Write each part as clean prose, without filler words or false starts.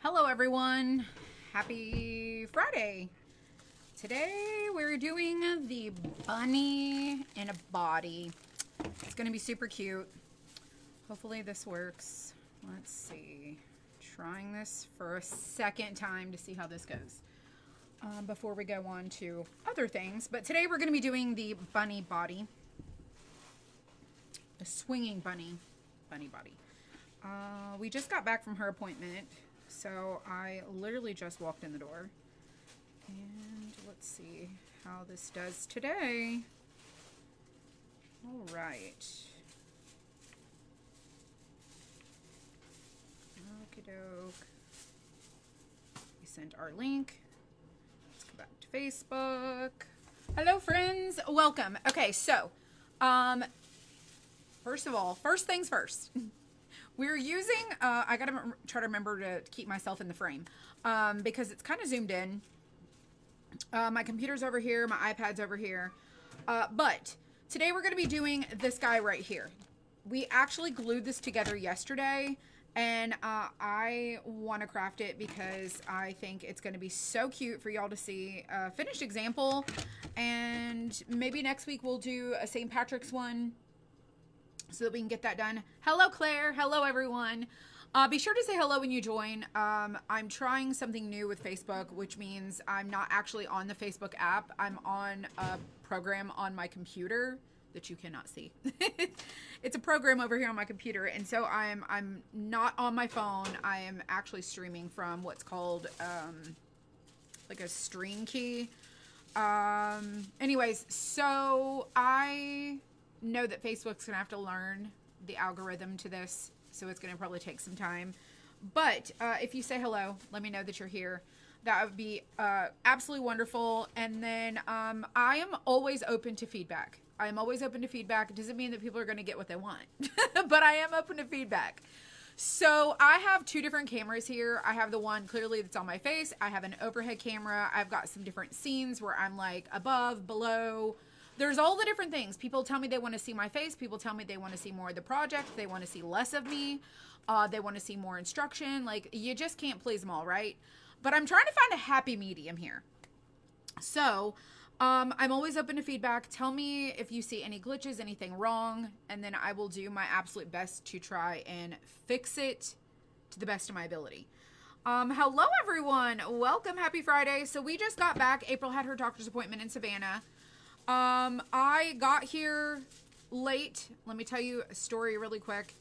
Hello everyone, happy Friday. Today we're doing the bunny in a body. It's gonna be super cute. Hopefully this works. Let's see, trying this for a second time to see how this goes before we go on to other things. But today we're gonna be doing the bunny body, the swinging bunny body. We just got back from her appointment. So I literally just walked in the door, and let's see how this does today. All right. Okie doke. We sent our link. Let's go back to Facebook. Hello friends, welcome. Okay, so, first of all, first things first. We're using, I gotta try to remember to keep myself in the frame because it's kind of zoomed in. My computer's over here, my iPad's over here. But today we're gonna be doing this guy right here. We actually glued this together yesterday, and I wanna craft it because I think it's gonna be so cute for y'all to see a finished example. And maybe next week we'll do a St. Patrick's one, so that we can get that done. Hello, Claire. Hello, everyone. Be sure to say hello when you join. I'm trying something new with Facebook, which means I'm not actually on the Facebook app. I'm on a program on my computer that you cannot see. It's a program over here on my computer, and so I'm not on my phone. I am actually streaming from what's called like a stream key. Anyways, so I know that Facebook's gonna have to learn the algorithm to this, so it's gonna probably take some time. But if you say hello, let me know that you're here. That would be absolutely wonderful. And then I am always open to feedback. I am always open to feedback. It doesn't mean that people are gonna get what they want, but I am open to feedback. So I have two different cameras here. I have the one clearly that's on my face. I have an overhead camera. I've got some different scenes where I'm like above, below. There's all the different things. People tell me they want to see my face. People tell me they want to see more of the project. They want to see less of me. They want to see more instruction. Like, you just can't please them all, right? But I'm trying to find a happy medium here. So, I'm always open to feedback. Tell me if you see any glitches, anything wrong, and then I will do my absolute best to try and fix it to the best of my ability. Hello, everyone. Welcome. Happy Friday. So we just got back. April had her doctor's appointment in Savannah. I got here late. Let me tell you a story really quick.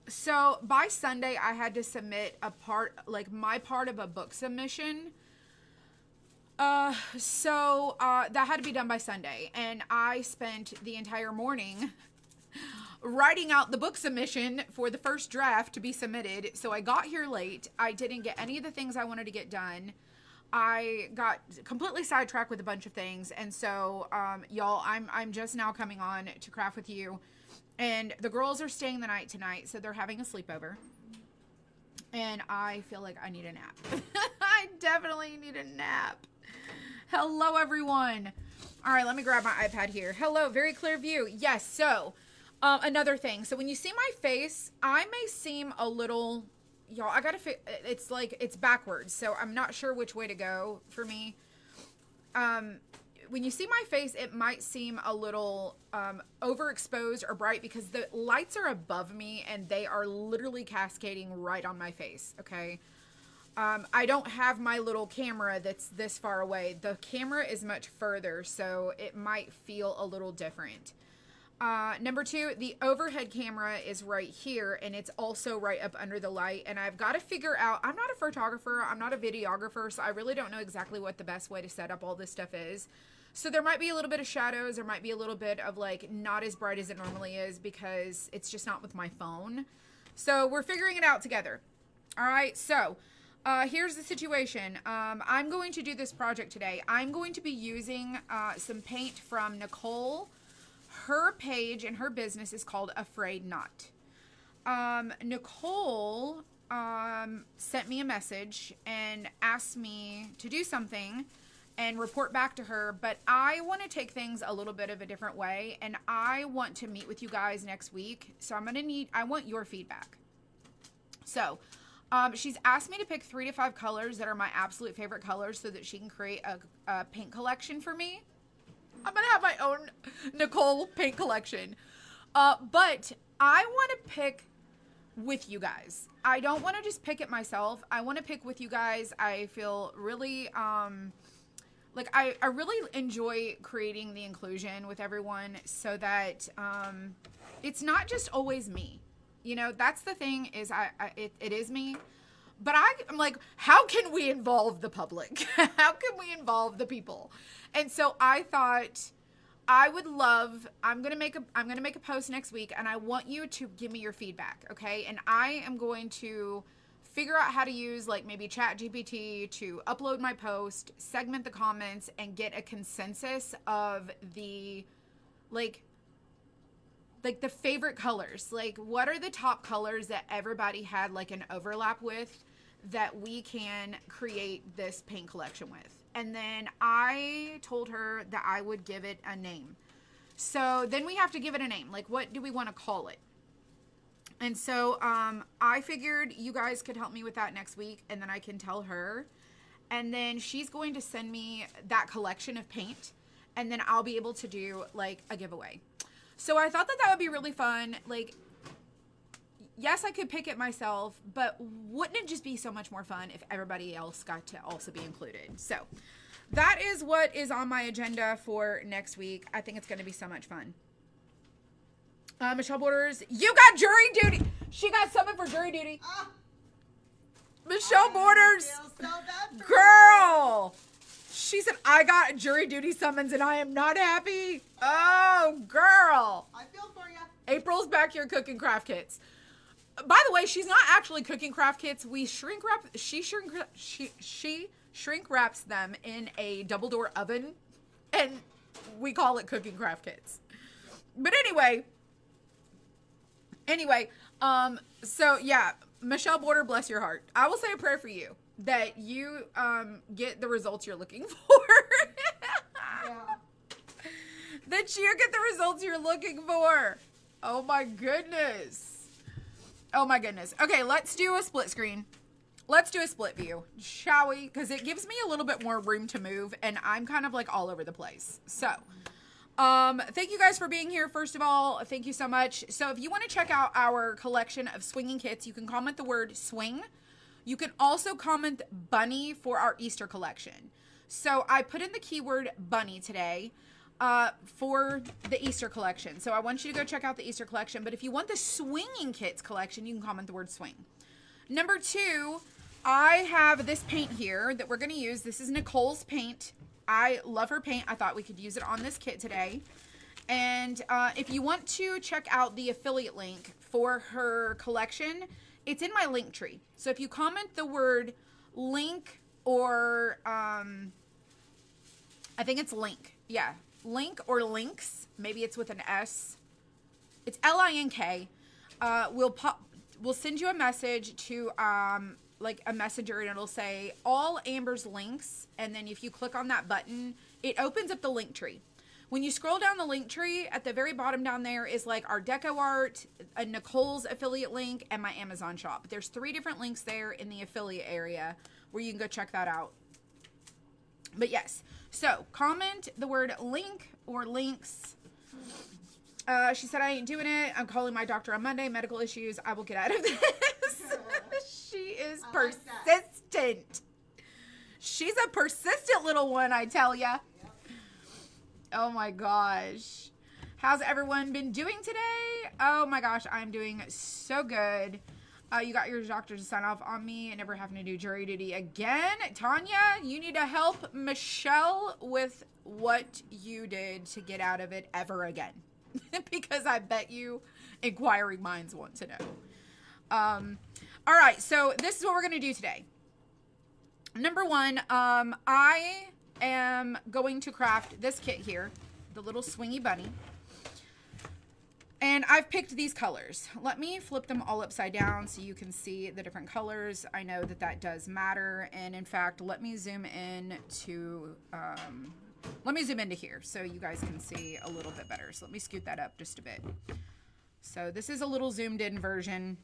So by Sunday, I had to submit my part of a book submission. That had to be done by Sunday. And I spent the entire morning writing out the book submission for the first draft to be submitted. So I got here late. I didn't get any of the things I wanted to get done. I got completely sidetracked with a bunch of things, and so y'all, I'm just now coming on to craft with you, and the girls are staying the night tonight, so they're having a sleepover, and I feel like I need a nap. I definitely need a nap. Hello, everyone. All right, let me grab my iPad here. Hello, very clear view. Yes. So another thing. So when you see my face, I may seem a little. Y'all, I gotta it's like, it's backwards, so I'm not sure which way to go for me. When you see my face, it might seem a little overexposed or bright because the lights are above me and they are literally cascading right on my face, okay? I don't have my little camera that's this far away. The camera is much further, so it might feel a little different. Number two, the overhead camera is right here, and it's also right up under the light, and I've got to figure out, I'm not a photographer, I'm not a videographer, so I really don't know exactly what the best way to set up all this stuff is. So there might be a little bit of shadows, there might be a little bit of like not as bright as it normally is because it's just not with my phone. So we're figuring it out together. All right, so here's the situation. I'm going to do this project today. I'm going to be using some paint from Nicole. Her page and her business is called Afraid Not. Nicole sent me a message and asked me to do something and report back to her, but I want to take things a little bit of a different way, and I want to meet with you guys next week. So I want your feedback. So She's asked me to pick 3 to 5 colors that are my absolute favorite colors so that she can create a paint collection for me. I'm going to have my own Nicole paint collection. But I want to pick with you guys. I don't want to just pick it myself. I want to pick with you guys. I feel really, like I really enjoy creating the inclusion with everyone so that it's not just always me. You know, that's the thing is it is me. But I'm like, how can we involve the public? How can we involve the people? And so I thought I would love, I'm going to make a post next week and I want you to give me your feedback. Okay. And I am going to figure out how to use like maybe ChatGPT to upload my post, segment the comments and get a consensus of the the favorite colors. Like what are the top colors that everybody had like an overlap with that we can create this paint collection with? And then I told her that I would give it a name. So then we have to give it a name. Like what do we want to call it? And so I figured you guys could help me with that next week and then I can tell her. And then she's going to send me that collection of paint and then I'll be able to do like a giveaway. So I thought that would be really fun. Like, yes, I could pick it myself, but wouldn't it just be so much more fun if everybody else got to also be included? So that is what is on my agenda for next week. I think it's going to be so much fun. Michelle Borders, you got jury duty. She got summoned for jury duty. Michelle Borders, so girl. She said, I got jury duty summons and I am not happy. Oh, girl. I feel for you. April's back here cooking craft kits. By the way, she's not actually cooking craft kits. We shrink wrap. She shrink wraps them in a double door oven, and we call it cooking craft kits. But anyway. So yeah, Michelle Border, bless your heart. I will say a prayer for you that you get the results you're looking for. Yeah. That you get the results you're looking for. Oh my goodness. Oh my goodness. Okay, let's do a split screen. Let's do a split view, shall we? Because it gives me a little bit more room to move, and I'm kind of like all over the place. So, thank you guys for being here. First of all, thank you so much. So if you want to check out our collection of swinging kits, you can comment the word swing. You can also comment bunny for our Easter collection. So I put in the keyword bunny today for the Easter collection. So I want you to go check out the Easter collection. But if you want the swinging kits collection, you can comment the word swing. Number 2, I have this paint here that we're going to use. This is Nicole's paint. I love her paint. I thought we could use it on this kit today. And if you want to check out the affiliate link for her collection, it's in my link tree. So if you comment the word link or I think it's link. Yeah, link or links. Maybe it's with an S. It's LINK. We'll send you a message to like a messenger, and it'll say all Amber's links. And then if you click on that button, it opens up the link tree. When you scroll down the link tree, at the very bottom down there is like our deco art, a Nicole's affiliate link, and my Amazon shop. There's 3 different links there in the affiliate area where you can go check that out. But yes, so comment the word link or links. She said, I ain't doing it. I'm calling my doctor on Monday. Medical issues. I will get out of this. She is persistent. She's a persistent little one, I tell ya. Oh my gosh. How's everyone been doing today? Oh my gosh, I'm doing so good. You got your doctor to sign off on me and never having to do jury duty again. Tanya, you need to help Michelle with what you did to get out of it ever again. Because I bet you inquiring minds want to know. All right, so this is what we're going to do today. Number 1, I am going to craft this kit here, the little swingy bunny. And I've picked these colors. Let me flip them all upside down so you can see the different colors. I know that does matter. And in fact, let me zoom in to, here so you guys can see a little bit better. So let me scoot that up just a bit. So this is a little zoomed in version.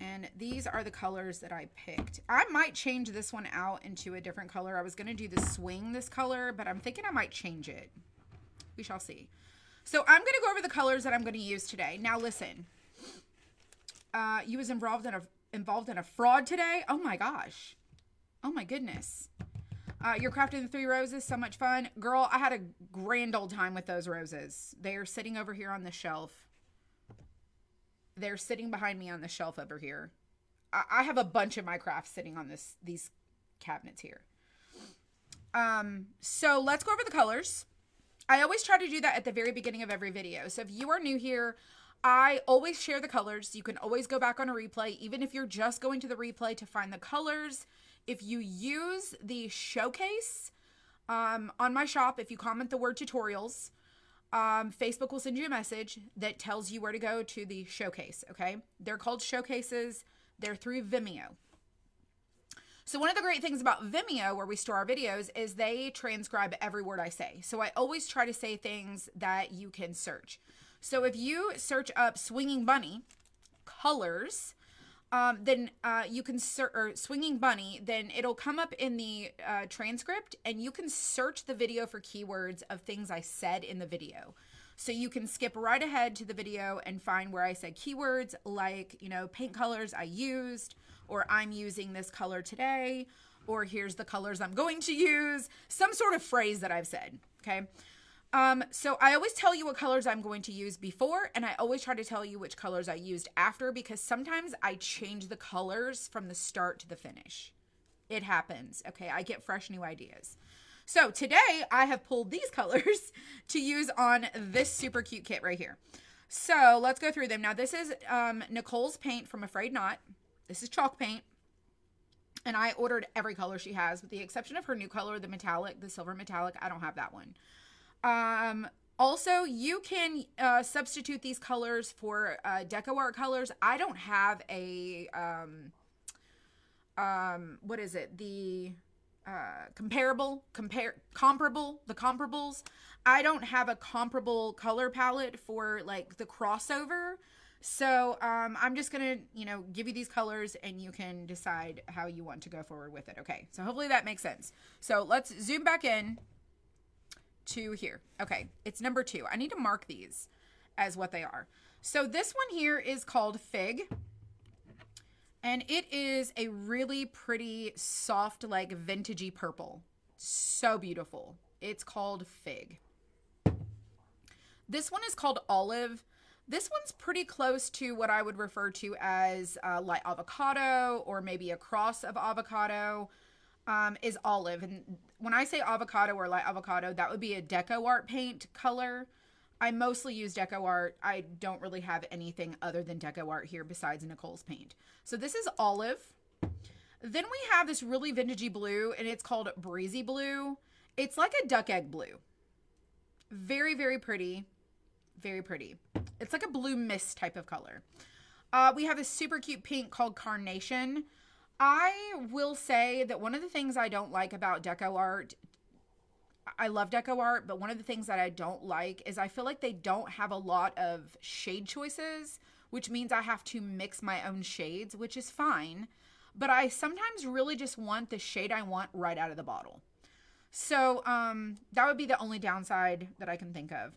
And these are the colors that I picked. I might change this one out into a different color. I was going to do the swing this color, but I'm thinking I might change it. We shall see. So I'm going to go over the colors that I'm going to use today. Now listen, you was involved in a fraud today. Oh my gosh. Oh my goodness. You're crafting the 3 roses. So much fun. Girl, I had a grand old time with those roses. They are sitting over here on the shelf. They're sitting behind me on the shelf over here. I have a bunch of my crafts sitting on these cabinets here. So let's go over the colors. I always try to do that at the very beginning of every video. So if you are new here, I always share the colors. You can always go back on a replay, even if you're just going to the replay to find the colors. If you use the showcase on my shop, if you comment the word tutorials, Facebook will send you a message that tells you where to go to the showcase, okay? They're called showcases. They're through Vimeo. So one of the great things about Vimeo, where we store our videos, is they transcribe every word I say. So I always try to say things that you can search. So if you search up Swinging Bunny colors, then you can search, or Swinging Bunny, then it'll come up in the transcript, and you can search the video for keywords of things I said in the video. So you can skip right ahead to the video and find where I said keywords like, you know, paint colors I used, or I'm using this color today, or here's the colors I'm going to use, some sort of phrase that I've said, okay? So I always tell you what colors I'm going to use before, and I always try to tell you which colors I used after, because sometimes I change the colors from the start to the finish. It happens, okay? I get fresh new ideas. So today I have pulled these colors to use on this super cute kit right here. So let's go through them. Now this is Nicole's paint from Afraid Not. This is chalk paint. And I ordered every color she has, with the exception of her new color, the metallic, the silver metallic. I don't have that one. Also, you can substitute these colors for deco art colors. I don't have a, what is it? The comparables. I don't have a comparable color palette for like the crossover. So I'm just going to, you know, give you these colors and you can decide how you want to go forward with it. Okay, so hopefully that makes sense. So let's zoom back in to here. Okay, it's number 2. I need to mark these as what they are. So this one here is called Fig. And it is a really pretty soft, like vintagey purple. So beautiful. It's called Fig. This one is called Olive. This one's pretty close to what I would refer to as light avocado, or maybe a cross of avocado, is Olive. And when I say avocado or light avocado, that would be a deco art paint color. I mostly use deco art. I don't really have anything other than deco art here besides Nicole's paint. So this is Olive. Then we have this really vintagey blue, and it's called Breezy Blue. It's like a duck egg blue. Very, very pretty. Very pretty. It's like a blue mist type of color. We have a super cute pink called Carnation. I will say that one of the things I don't like about deco art, I love deco art, but one of the things that I don't like is I feel like they don't have a lot of shade choices, which means I have to mix my own shades, which is fine. But I sometimes really just want the shade I want right out of the bottle. So that would be the only downside that I can think of.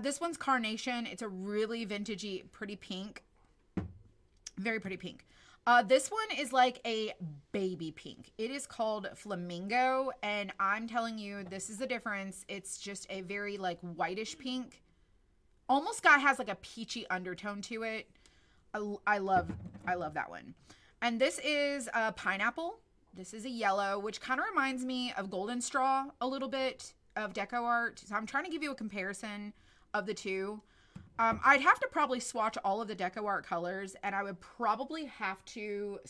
This one's Carnation. It's a really vintagey, pretty pink. Very pretty pink. This one is like a baby pink. It is called Flamingo, and I'm telling you, this is the difference. It's just a very like whitish pink. Almost has like a peachy undertone to it. I love that one. And this is a Pineapple. This is a yellow, which kind of reminds me of Golden Straw a little bit of deco art. So I'm trying to give you a comparison of the two. I'd have to probably swatch all of the deco art colors, and I would probably have to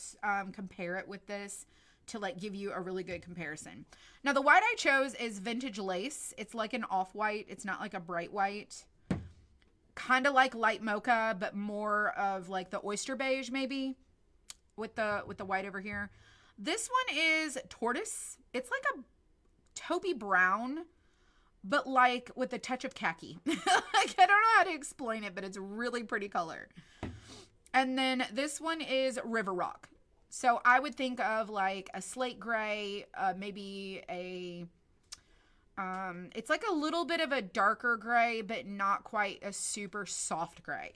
compare it with this to like give you a really good comparison. Now the white I chose is Vintage Lace. It's like an off-white. It's not like a bright white. Kind of like light mocha, but more of like the oyster beige maybe with the white over here. This one is Tortoise. It's like a taupey brown, but like with a touch of khaki. Like, I don't know how to explain it, but it's a really pretty color. And then this one is River Rock. So I would think of like a slate gray, maybe a, it's like a little bit of a darker gray, but not quite a super soft gray.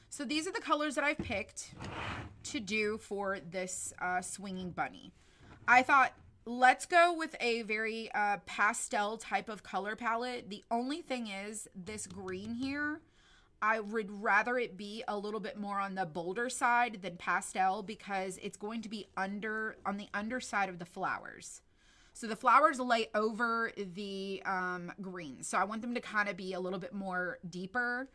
So these are the colors that I've picked to do for this swinging bunny. I thought, let's go with a very pastel type of color palette. The only thing is this green here, I would rather it be a little bit more on the bolder side than pastel because it's going to be on the underside of the flowers. So the flowers lay over the green. So I want them to kind of be a little bit more deeper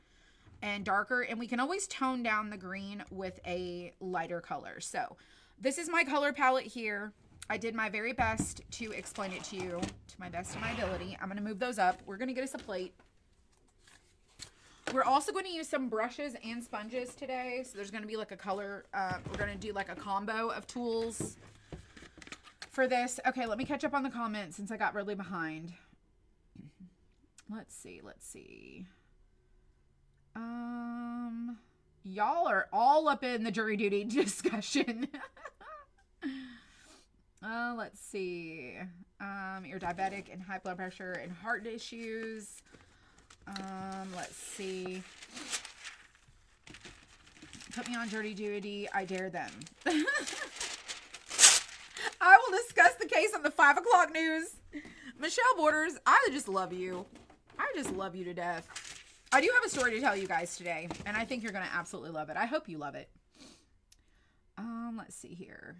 and darker. And we can always tone down the green with a lighter color. So this is my color palette here. I did my very best to explain it to you to my best of my ability. I'm going to move those up. We're going to get us a plate. We're also going to use some brushes and sponges today. So there's going to be like a color, we're going to do like a combo of tools for this. Okay, let me catch up on the comments since I got really behind. Let's see. Y'all are all up in the jury duty discussion. Let's see. You're diabetic and high blood pressure and heart issues. Let's see. Put me on jury duty. I dare them. I will discuss the case on the 5 o'clock news. Michelle Borders, I just love you. I just love you to death. I do have a story to tell you guys today, and I think you're going to absolutely love it. I hope you love it. Let's see here.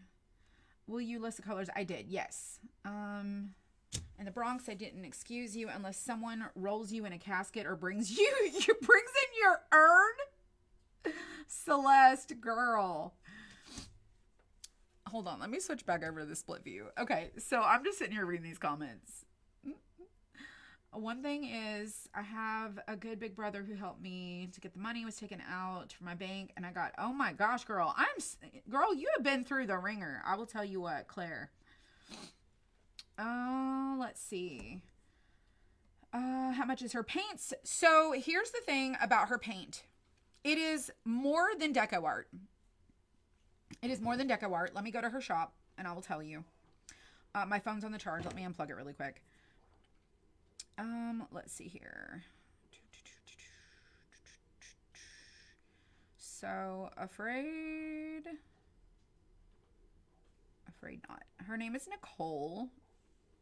Will you list the colors? I did, yes. In the Bronx, I didn't excuse you unless someone rolls you in a casket or brings in your urn. Celeste, girl. Hold on, let me switch back over to the split view. Okay, so I'm just sitting here reading these comments. One thing is, I have a good big brother who helped me to get the money was taken out from my bank, and I got, oh my gosh, girl, girl, you have been through the ringer. I will tell you what, Claire. Let's see. How much is her paints? So here's the thing about her paint. It is more than deco art. It is more than deco art. Let me go to her shop, and I will tell you. My phone's on the charge. Let me unplug it really quick. Let's see here. So, afraid not. Her name is Nicole.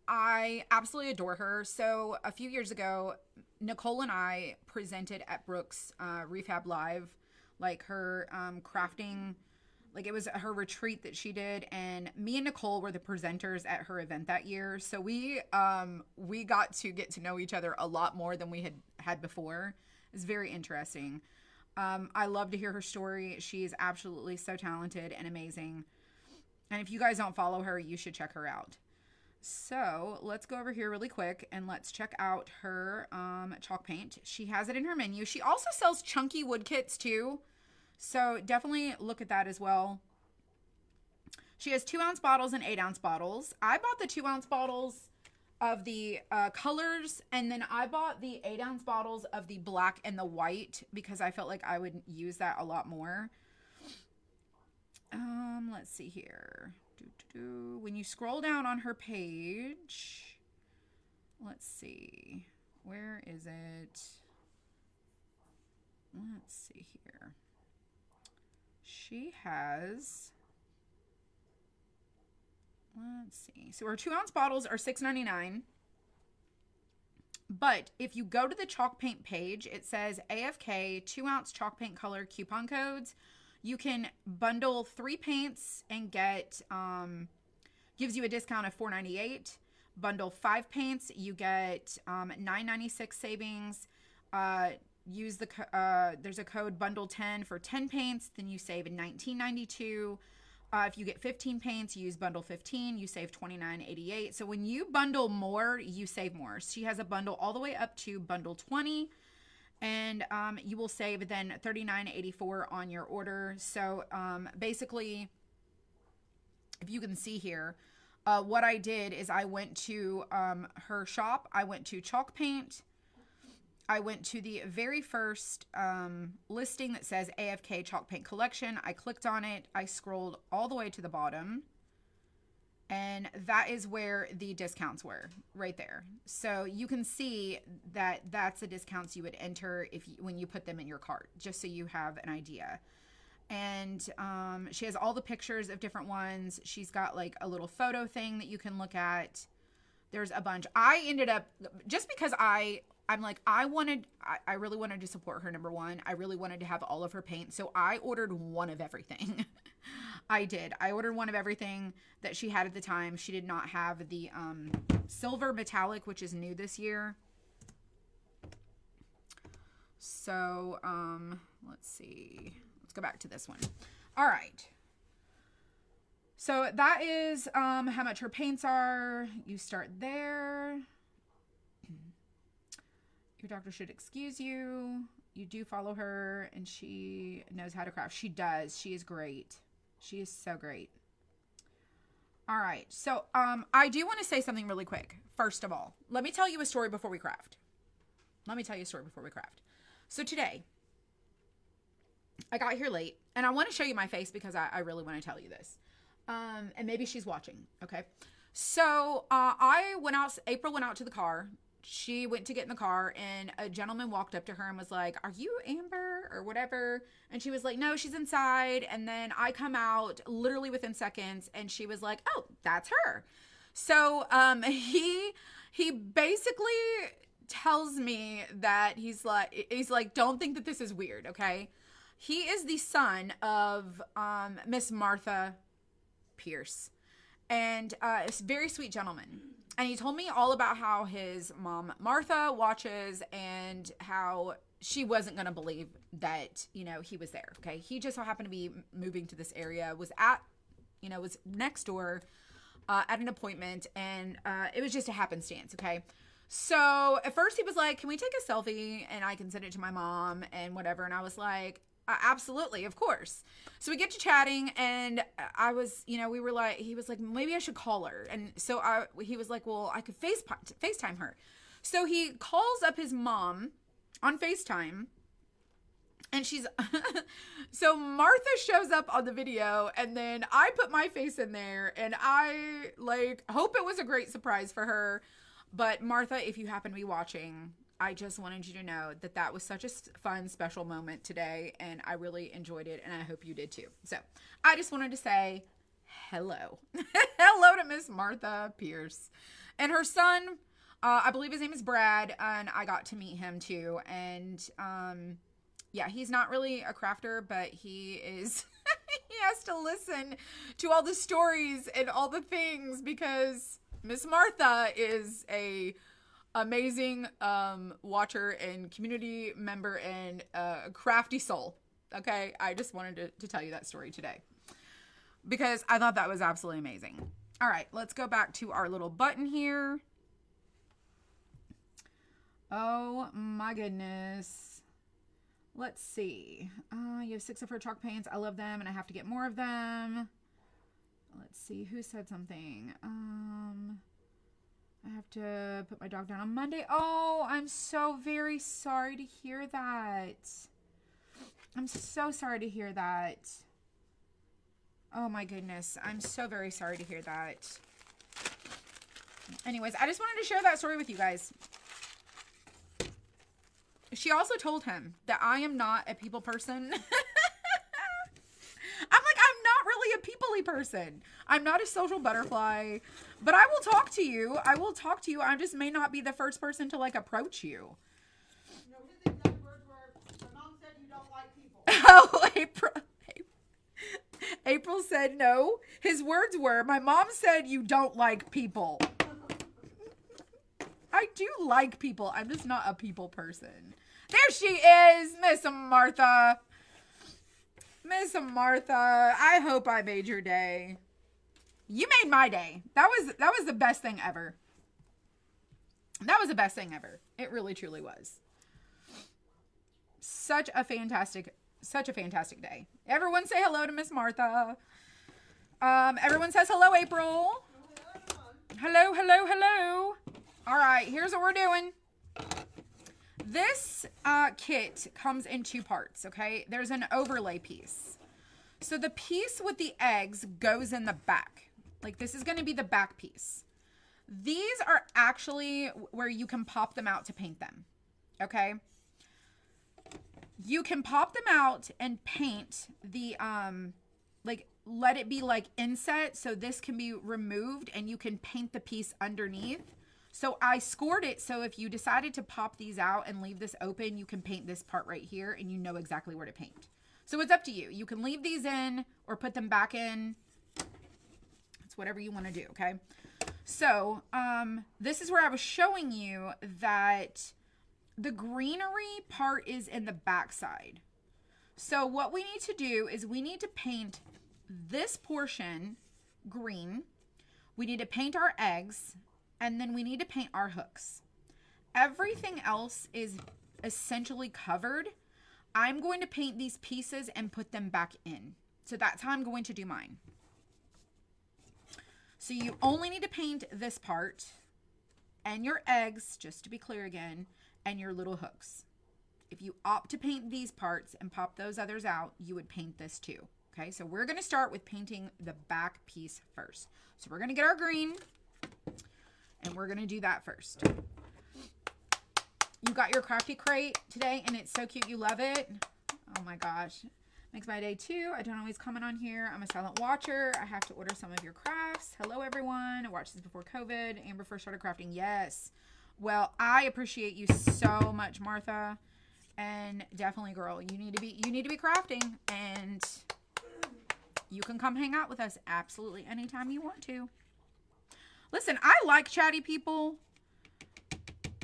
I absolutely adore her. So, a few years ago, Nicole and I presented at Brooke's Refab Live, like her crafting. Like, it was her retreat that she did, and me and Nicole were the presenters at her event that year. So we got to know each other a lot more than we had before. It's very interesting. I love to hear her story. She is absolutely so talented and amazing. And if you guys don't follow her, you should check her out. So let's go over here really quick and let's check out her chalk paint. She has it in her menu. She also sells chunky wood kits too. So definitely look at that as well. She has 2-ounce bottles and 8-ounce bottles. I bought the 2-ounce bottles of the colors, and then I bought the 8-ounce bottles of the black and the white because I felt like I would use that a lot more. Let's see here. When you scroll down on her page, let's see. Where is it? Let's see here. She has, let's see. So her 2-ounce bottles are $6.99. But if you go to the chalk paint page, it says AFK 2-ounce chalk paint color coupon codes. You can bundle 3 paints and get, gives you a discount of $4.98. Bundle 5 paints, you get $9.96 savings. Use the there's a code bundle 10 for 10 paints, then you save $19.92. If you get 15 paints, you use bundle 15, you save $29.88. So when you bundle more, you save more. She has a bundle all the way up to bundle 20, and you will save then $39.84 on your order. So basically, if you can see here, what I did is I went to her shop. I went to chalk paint. I went to the very first listing that says AFK Chalk Paint Collection. I clicked on it. I scrolled all the way to the bottom. And that is where the discounts were, right there. So you can see that that's the discounts you would enter when you put them in your cart, just so you have an idea. And she has all the pictures of different ones. She's got like a little photo thing that you can look at. There's a bunch. I ended up, just because I'm like, I really wanted to support her, number one. I really wanted to have all of her paint. So I ordered one of everything. I did. I ordered one of everything that she had at the time. She did not have the silver metallic, which is new this year. So, let's see. Let's go back to this one. All right. So that is how much her paints are. You start there. Your doctor should excuse you. You do follow her, and she knows how to craft. She does. She is great. She is so great. All right. So I do want to say something really quick. First of all, let me tell you a story before we craft. So today, I got here late, and I want to show you my face because I really want to tell you this. And maybe she's watching. Okay. So April went out to the car. She went to get in the car, and a gentleman walked up to her and was like, "Are you Amber?" or whatever. And she was like, "No, she's inside." And then I come out literally within seconds, and she was like, "Oh, that's her." So he basically tells me that he's like, "Don't think that this is weird, okay?" He is the son of Miss Martha Pierce, and a very sweet gentleman. And he told me all about how his mom, Martha, watches, and how she wasn't going to believe that, he was there. Okay. He just so happened to be moving to this area, was next door at an appointment, and it was just a happenstance. Okay. So at first he was like, "Can we take a selfie and I can send it to my mom and whatever?" And I was like, "Absolutely, of course." So we get to chatting, and I was, we were like, he was like, "Maybe I should call her." And so he was like, "Well, I could FaceTime her." So he calls up his mom on FaceTime, and she's, so Martha shows up on the video, and then I put my face in there, and I hope it was a great surprise for her. But Martha, if you happen to be watching, I just wanted you to know that was such a fun, special moment today, and I really enjoyed it, and I hope you did too. So I just wanted to say hello. Hello to Miss Martha Pierce. And her son, I believe his name is Brad, and I got to meet him too. And yeah, he's not really a crafter, but he is, he has to listen to all the stories and all the things because Miss Martha is a amazing watcher and community member and crafty soul. Okay, I just wanted to tell you that story today because I thought that was absolutely amazing. All right, let's go back to our little button here. Oh my goodness. Let's see. You have 6 of her chalk paints. I love them, and I have to get more of them. Let's see who said something. I have to put my dog down on Monday. Oh, I'm so very sorry to hear that. I'm so sorry to hear that. Oh my goodness. I'm so very sorry to hear that. Anyways, I just wanted to share that story with you guys. She also told him that I am not a people person. I'm not really a people-y person. I'm not a social butterfly, but I will talk to you. I just may not be the first person to approach you. No, his exact words were, "My mom said you don't like people." Oh, April said no. His words were, "My mom said you don't like people." I do like people. I'm just not a people person. There she is, Miss Martha. Miss Martha, I hope I made your day. You made my day. That was the best thing ever. That was the best thing ever. It really, truly was. Such a fantastic day. Everyone say hello to Miss Martha. Everyone says hello, April. Hello, hello, hello. All right, here's what we're doing. this kit comes in two parts, okay? There's an overlay piece. So the piece with the eggs goes in the back. Like this is going to be the back piece. These are actually where you can pop them out to paint them, okay? You can pop them out and paint the, like, let it be like inset. So this can be removed and you can paint the piece underneath. So I scored it. So if you decided to pop these out and leave this open, you can paint this part right here and you know exactly where to paint. So it's up to you. You can leave these in or put them back in. It's whatever you want to do. Okay. So, this is where I was showing you that the greenery part is in the back side. So what we need to do is we need to paint this portion green. We need to paint our eggs, and then we need to paint our hooks. Everything else is essentially covered. I'm going to paint these pieces and put them back in. So that's how I'm going to do mine. So you only need to paint this part and your eggs, just to be clear again, and your little hooks. If you opt to paint these parts and pop those others out, you would paint this too. Okay, so we're going to start with painting the back piece first. So we're going to get our green and we're going to do that first. You got your crafty crate today and it's so cute. You love it. Oh my gosh. Makes my day too. I don't always comment on here. I'm a silent watcher. I have to order some of your crafts. Hello everyone. I watched this before COVID. Amber first started crafting. Yes. Well, I appreciate you so much, Martha. And definitely, girl, you need to be crafting, and you can come hang out with us absolutely anytime you want to. Listen, I like chatty people.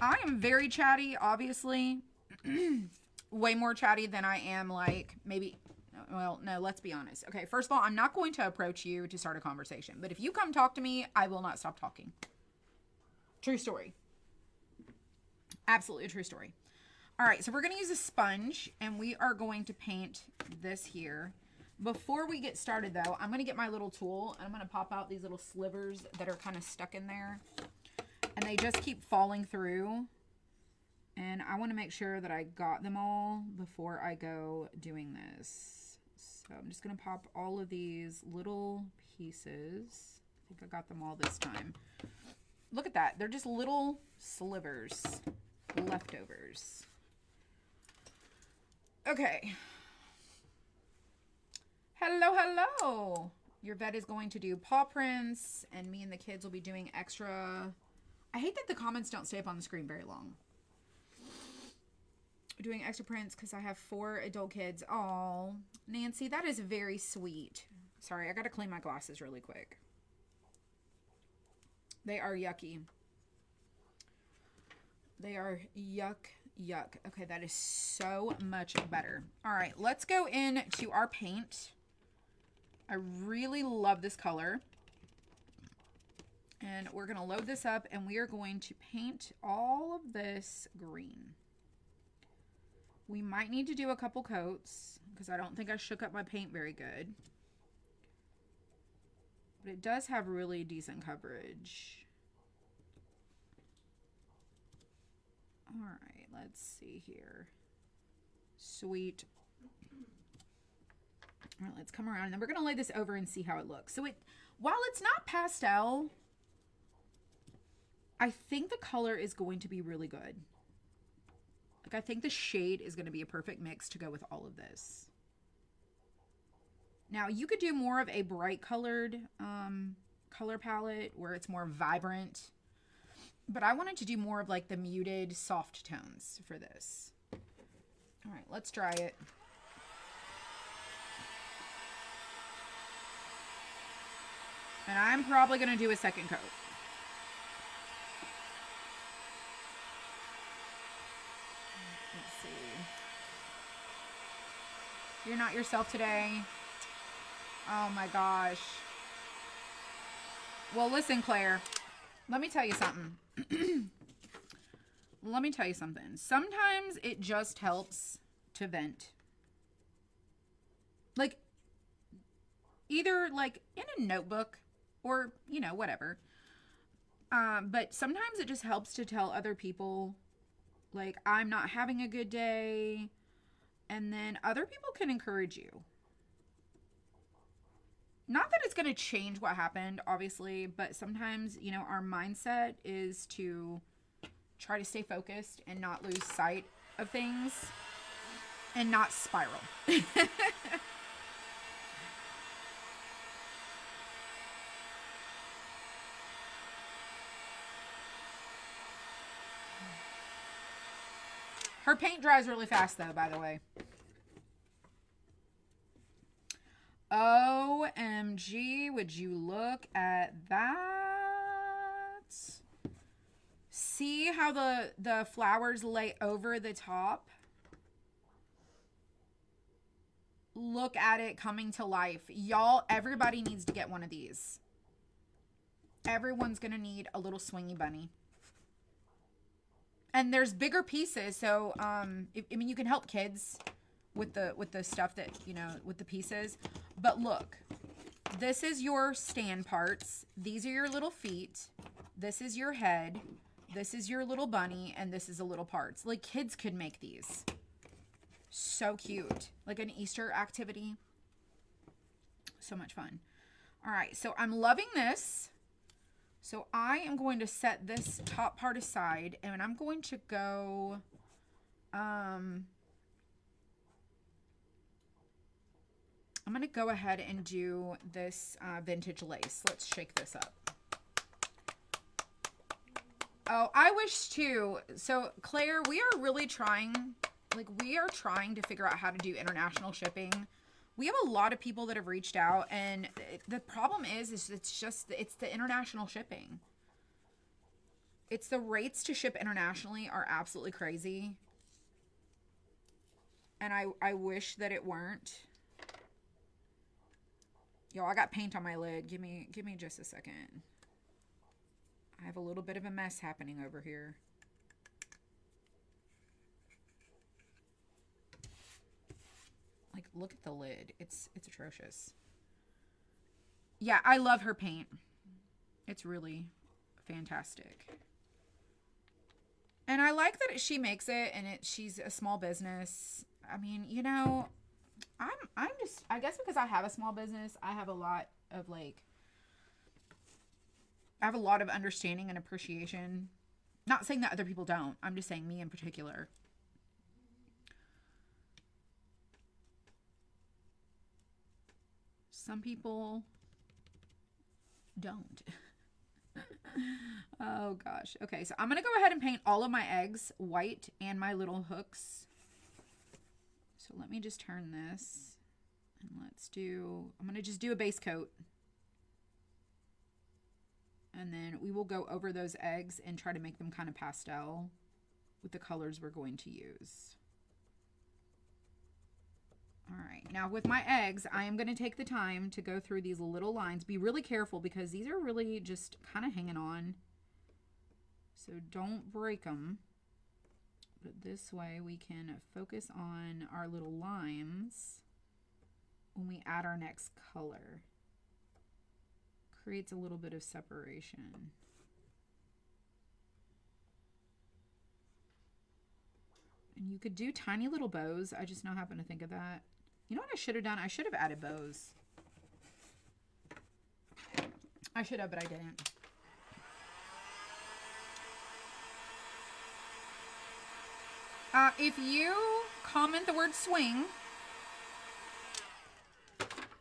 I am very chatty, obviously. Way more chatty than I am, like, maybe, well, no, let's be honest. Okay, first of all, I'm not going to approach you to start a conversation, but if you come talk to me, I will not stop talking. True story. Absolutely a true story. All right, so we're going to use a sponge, and we are going to paint this here. Before we get started, though, I'm going to get my little tool, and I'm going to pop out these little slivers that are kind of stuck in there. And they just keep falling through. And I want to make sure that I got them all before I go doing this. So I'm just going to pop all of these little pieces. I think I got them all this time. Look at that. They're just little slivers, leftovers. Okay. Hello, hello. Your vet is going to do paw prints, and me and the kids will be doing extra. I hate that the comments don't stay up on the screen very long. Doing extra prints because I have 4 adult kids. Oh, Nancy, that is very sweet. Sorry, I got to clean my glasses really quick. They are yucky. They are yuck. Okay, that is so much better. All right, let's go into our paint. I really love this color. And we're going to load this up and we are going to paint all of this green. We might need to do a couple coats because I don't think I shook up my paint very good. But it does have really decent coverage. All right, let's see here. Sweet. All right, let's come around and then we're going to lay this over and see how it looks. So while it's not pastel, I think the color is going to be really good. Like, I think the shade is going to be a perfect mix to go with all of this. Now, you could do more of a bright colored color palette where it's more vibrant. But I wanted to do more of like the muted soft tones for this. All right, let's try it. And I'm probably going to do a second coat. Let's see. You're not yourself today. Oh my gosh. Well, listen, Claire. Let me tell you something. Let me tell you something. Sometimes it just helps to vent. Like, either like in a notebook or, you know, whatever. But sometimes it just helps to tell other people Like, I'm not having a good day. And then other people can encourage you. Not that it's going to change what happened, obviously, but sometimes, you know, our mindset is to try to stay focused and not lose sight of things and not spiral. Her paint dries really fast, though, by the way. OMG, would you look at that? See how the flowers lay over the top? Look at it coming to life. Y'all, everybody needs to get one of these. Everyone's going to need a little swingy bunny. And there's bigger pieces, so I mean, you can help kids with the stuff that, you know, with the pieces. But look, this is your stand parts. These are your little feet. This is your head. This is your little bunny, and this is the little parts. Like, kids could make these. So cute. Like an Easter activity. So much fun. All right, so I'm loving this. So I am going to set this top part aside, and I'm going to go, I'm going to go ahead and do this vintage lace. Let's shake this up. Oh, I wish too. So Claire, we are really trying, we are trying to figure out how to do international shipping. We have a lot of people that have reached out, and the problem is it's the international shipping. It's the rates to ship internationally are absolutely crazy. And I wish that it weren't. Yo, I got paint on my lid. Give me just a second. I have a little bit of a mess happening over here. Like, look at the lid. It's atrocious. Yeah, I love her paint. It's really fantastic. And I like that she makes it, and she's a small business. I mean, you know, I'm just, I guess because I have a small business, I have a lot of understanding and appreciation. Not saying that other people don't. I'm just saying me in particular. Some people don't. Oh gosh. Okay, so I'm gonna go ahead and paint all of my eggs white and my little hooks. So let me just turn this, and I'm gonna just do a base coat. And then we will go over those eggs and try to make them kind of pastel with the colors we're going to use. All right, now with my eggs, I am going to take the time to go through these little lines. Be really careful because these are really just kind of hanging on. So don't break them. But this way we can focus on our little lines when we add our next color. Creates a little bit of separation. And you could do tiny little bows. I just now happen to think of that. You know what I should have done? I should have added bows. I should have, but I didn't. If you comment the word swing,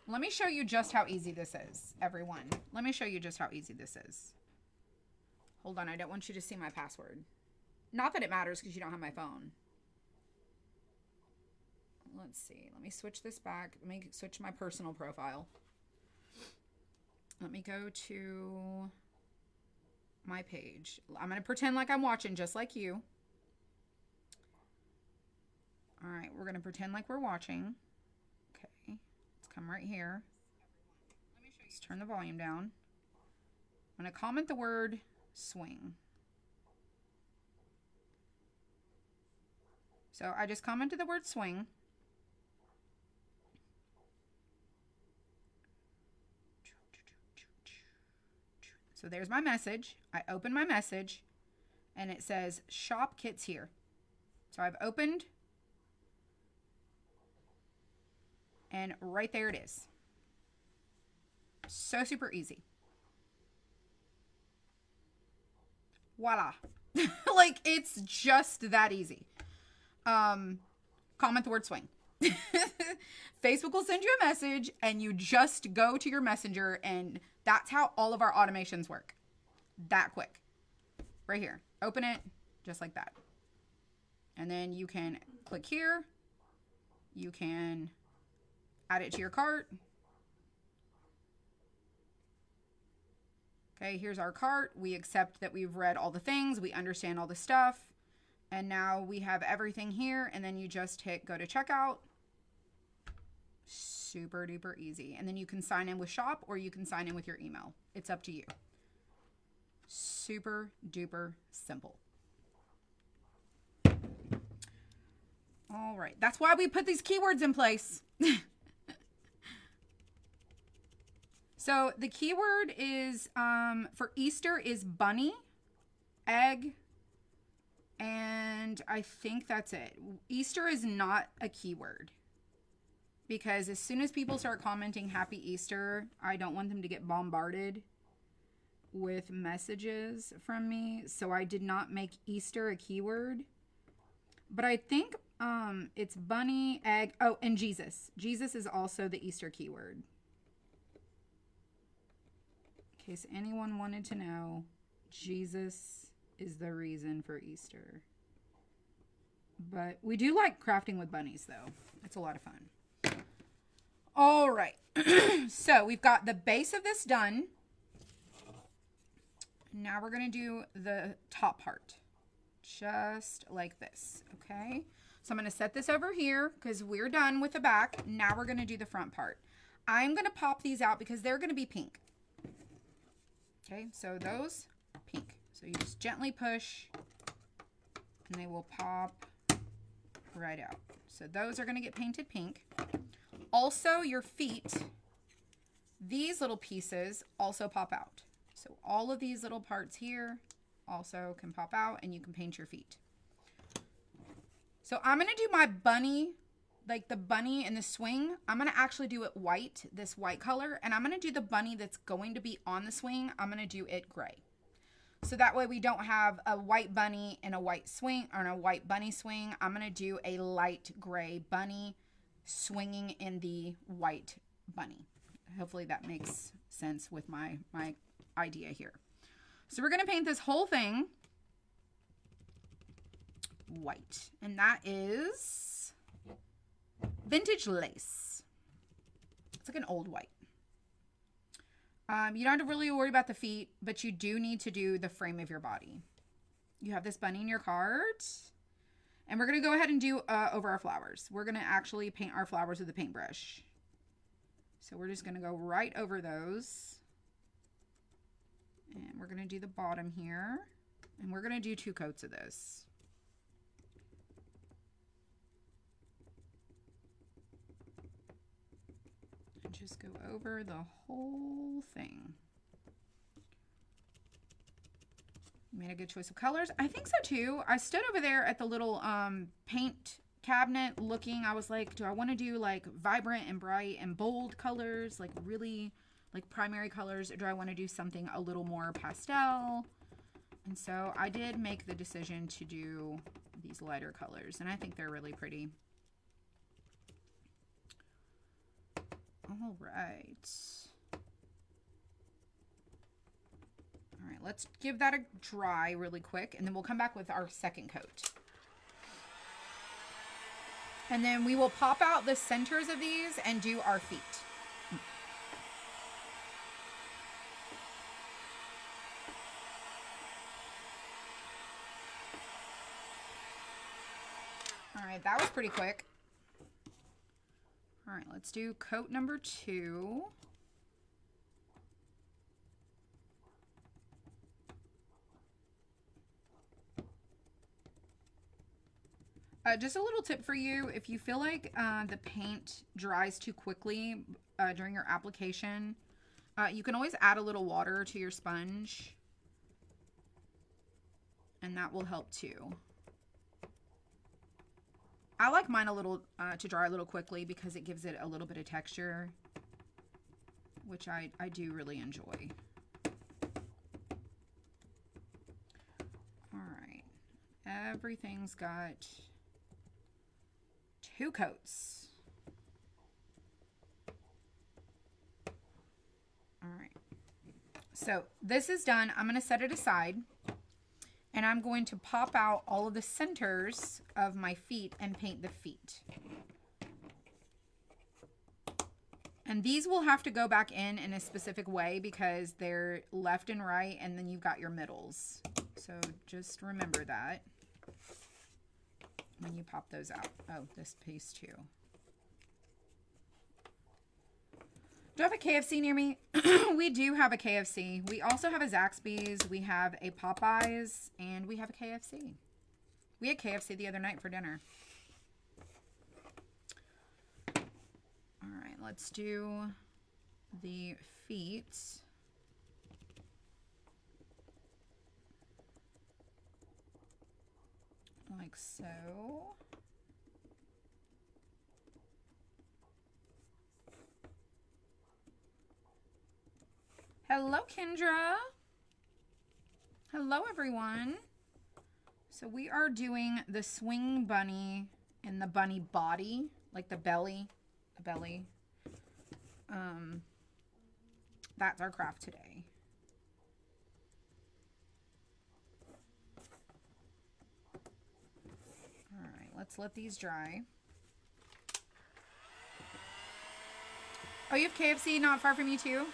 let me show you just how easy this is, everyone. Let me show you just how easy this is. Hold on, I don't want you to see my password. Not that it matters because you don't have my phone. Let's see. Let me switch this back. Let me switch my personal profile. Let me go to my page. I'm going to pretend like I'm watching just like you. All right, we're going to pretend like we're watching. Okay, let's come right here. Let's turn the volume down. I'm going to comment the word swing. So I just commented the word swing. So there's my message. I open my message and it says shop kits here. So I've opened, and right there it is. So super easy. Voila. Like, it's just that easy. Comment the word swing. Facebook will send you a message and you just go to your messenger, and that's how all of our automations work. That quick. Right here. Open it just like that. And then you can click here. You can add it to your cart. Okay, here's our cart. We accept that we've read all the things. We understand all the stuff. And now we have everything here. And then you just hit go to checkout. Super duper easy. And then you can sign in with shop, or you can sign in with your email. It's up to you. Super duper simple. All right. That's why we put these keywords in place. So the keyword is for Easter is bunny, egg, and I think that's it. Easter is not a keyword, because as soon as people start commenting Happy Easter, I don't want them to get bombarded with messages from me. So I did not make Easter a keyword. But I think it's bunny, egg, oh, and Jesus. Jesus is also the Easter keyword. In case anyone wanted to know, Jesus is the reason for Easter. But we do like crafting with bunnies, though. It's a lot of fun. All right. So we've got the base of this done. Now we're going to do the top part. Just like this. Okay. So I'm going to set this over here because we're done with the back. Now we're going to do the front part. I'm going to pop these out because they're going to be pink. Okay, so those pink. So you just gently push and they will pop right out. So those are going to get painted pink. Also, your feet, these little pieces also pop out. So all of these little parts here also can pop out, and you can paint your feet. So I'm going to do my bunny, like the bunny in the swing. I'm going to actually do it white, this white color, and I'm going to do the bunny that's going to be on the swing. I'm going to do it gray. So that way we don't have a white bunny in a white swing, or a white bunny swing. I'm going to do a light gray bunny swinging in the white bunny. Hopefully that makes sense with my idea here. So we're going to paint this whole thing white, and that is vintage lace. It's like an old white. You don't have to really worry about the feet, but you do need to do the frame of your body. You have this bunny in your cart, and we're going to go ahead and do over our flowers. We're going to actually paint our flowers with a paintbrush. So we're just going to go right over those. And we're going to do the bottom here. And we're going to do 2 coats of this. And just go over the whole thing. Made a good choice of colors. I think so too. I stood over there at the little paint cabinet looking. I was like, do I want to do like vibrant and bright and bold colors, like really like primary colors, or do I want to do something a little more pastel? And so I did make the decision to do these lighter colors, and I think they're really pretty. All right. All right, let's give that a dry really quick, and then we'll come back with our second coat. And then we will pop out the centers of these and do our feet. All right, that was pretty quick. All right, let's do coat number 2. Just a little tip for you, if you feel like the paint dries too quickly during your application, you can always add a little water to your sponge, and that will help too. I like mine a little, to dry a little quickly because it gives it a little bit of texture, which I do really enjoy. All right. Everything's got 2 coats. All right. So this is done. I'm going to set it aside. And I'm going to pop out all of the centers of my feet and paint the feet. And these will have to go back in a specific way because they're left and right, and then you've got your middles. So just remember that when you pop those out. Oh, this piece too. Do I have a KFC near me? We do have a KFC. We also have a Zaxby's. We have a Popeyes. And we have a KFC. We had KFC the other night for dinner. All right, let's do the feet. Like so. Hello, Kendra. Hello, everyone. So we are doing the swing bunny and the bunny body, like the belly, that's our craft today. All right, let's let these dry. Oh, you have KFC not far from you too?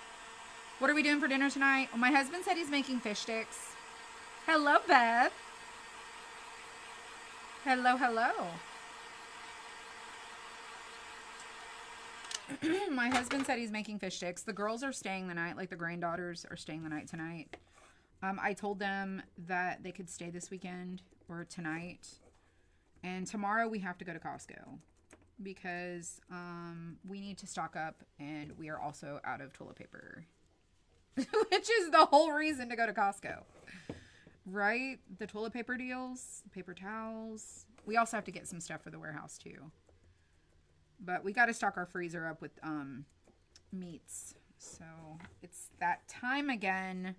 What are we doing for dinner tonight? Well, my husband said he's making fish sticks. Hello, Beth. Hello, hello. My husband said he's making fish sticks. The girls are staying the night, like the granddaughters are staying the night tonight. I told them that they could stay this weekend or tonight. And tomorrow we have to go to Costco because we need to stock up, and we are also out of toilet paper. Which is the whole reason to go to Costco, right? The toilet paper deals, paper towels. We also have to get some stuff for the warehouse too. But we got to stock our freezer up with meats. So it's that time again.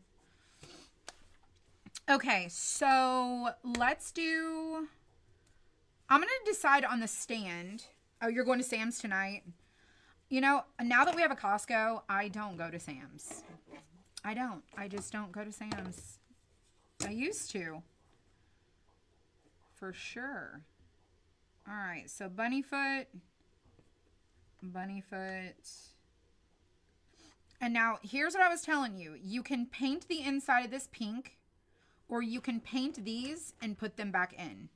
Okay, so let's do... I'm going to decide on the stand. Oh, you're going to Sam's tonight? You know, now that we have a Costco, I don't go to Sam's. I don't. I just don't go to Sam's. I used to. For sure. All right, so bunnyfoot. And now, here's what I was telling you. You can paint the inside of this pink, or you can paint these and put them back in.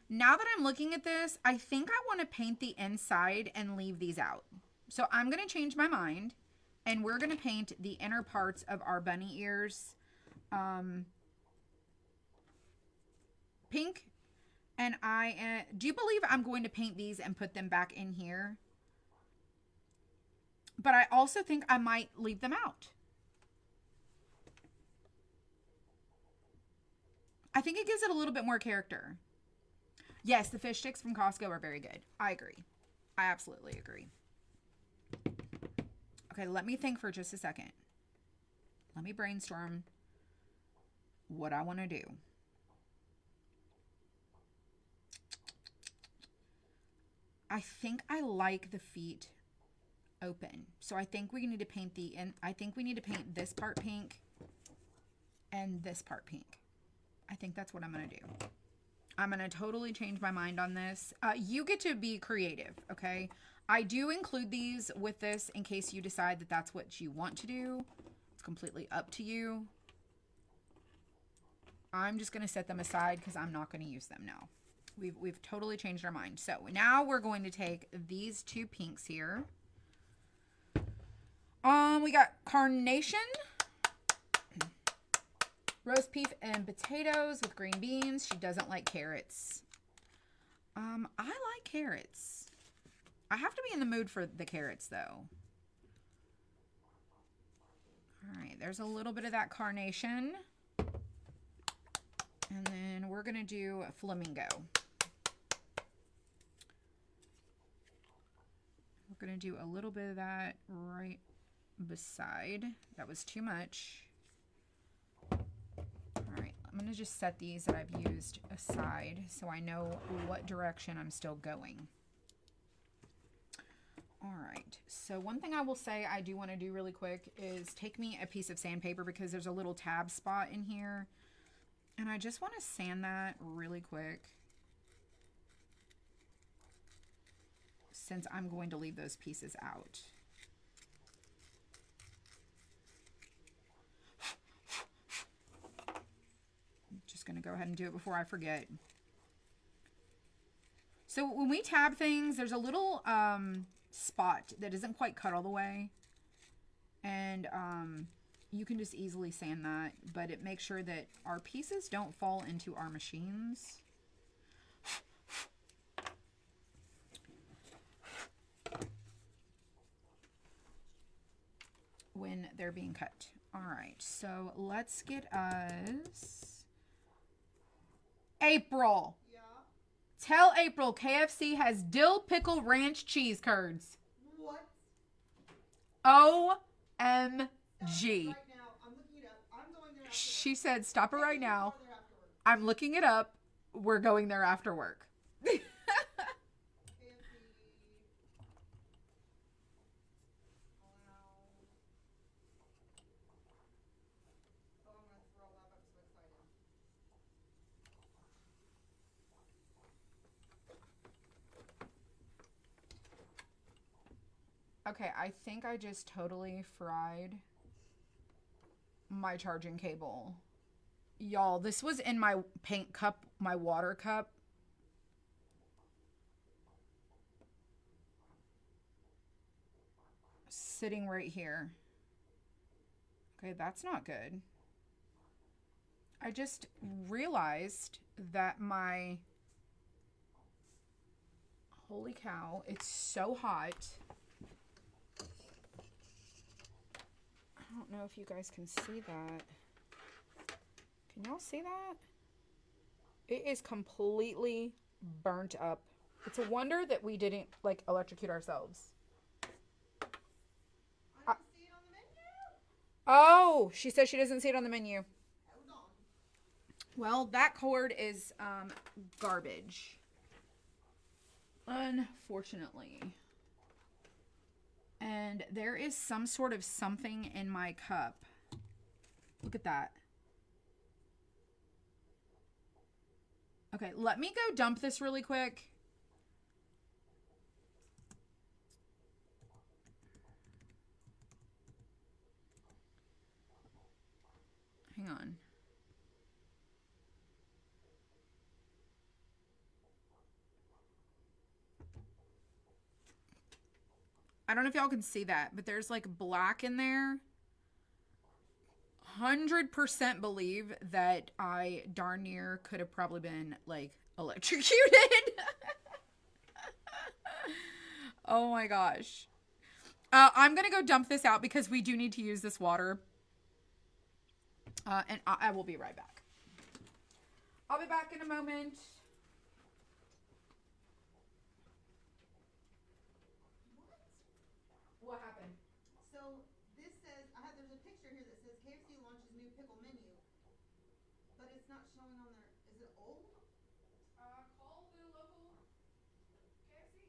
Now that I'm looking at this, I think I want to paint the inside and leave these out. So I'm going to change my mind, and we're going to paint the inner parts of our bunny ears pink. And do you believe I'm going to paint these and put them back in here? But I also think I might leave them out. I think it gives it a little bit more character. Yes, the fish sticks from Costco are very good. I agree. I absolutely agree. Okay, let me think for just a second. Let me brainstorm what I want to do. I think I like the feet open. So I think we need to paint this part pink and this part pink. I think that's what I'm going to do. I'm going to totally change my mind on this. You get to be creative, okay? I do include these with this in case you decide that that's what you want to do. It's completely up to you. I'm just going to set them aside because I'm not going to use them now. We've totally changed our mind. So now we're going to take these 2 pinks here. We got carnation, roast beef and potatoes with green beans. She doesn't like carrots. I like carrots. I have to be in the mood for the carrots though. All right, there's a little bit of that carnation. And then we're going to do a flamingo. Going to do a little bit of that right beside. That was too much. All right, I'm going to just set these that I've used aside so I know what direction I'm still going. All right, so one thing I will say I do want to do really quick is take me a piece of sandpaper because there's a little tab spot in here. And I just want to sand that really quick since I'm going to leave those pieces out. I'm just going to go ahead and do it before I forget. So when we tab things, there's a little spot that isn't quite cut all the way. And you can just easily sand that, but it makes sure that our pieces don't fall into our machines. When they're being cut. All right, so let's get us April. Yeah. Tell April KFC has dill pickle ranch cheese curds. What? OMG. Right now. I'm looking it up. I'm going there after She work. said, stop it right now. There after work. I'm looking it up. We're going there after work. KFC. Allow. Oh, I'm gonna throw up. I'm so excited. Okay, I think I just totally fried my charging cable. Y'all, this was in my paint cup, my water cup. Sitting right here. Okay, that's not good. I just realized that my... Holy cow, it's so hot. I don't know if you guys can see that. Can y'all see that? It is completely burnt up. It's a wonder that we didn't, like, electrocute ourselves. I didn't see it on the menu. Oh, she says she doesn't see it on the menu. Hold on. Well, that cord is garbage. Unfortunately. And there is some sort of something in my cup. Look at that. Okay, let me go dump this really quick. Hang on. I don't know if y'all can see that, but there's like black in there. 100% believe that I darn near could have probably been like electrocuted. Oh my gosh. I'm going to go dump this out because we do need to use this water. And I will be right back. I'll be back in a moment. What happened? So this says there's a picture here that says KFC launches new pickle menu, but it's not showing on there. Is it old? Call the local KFC.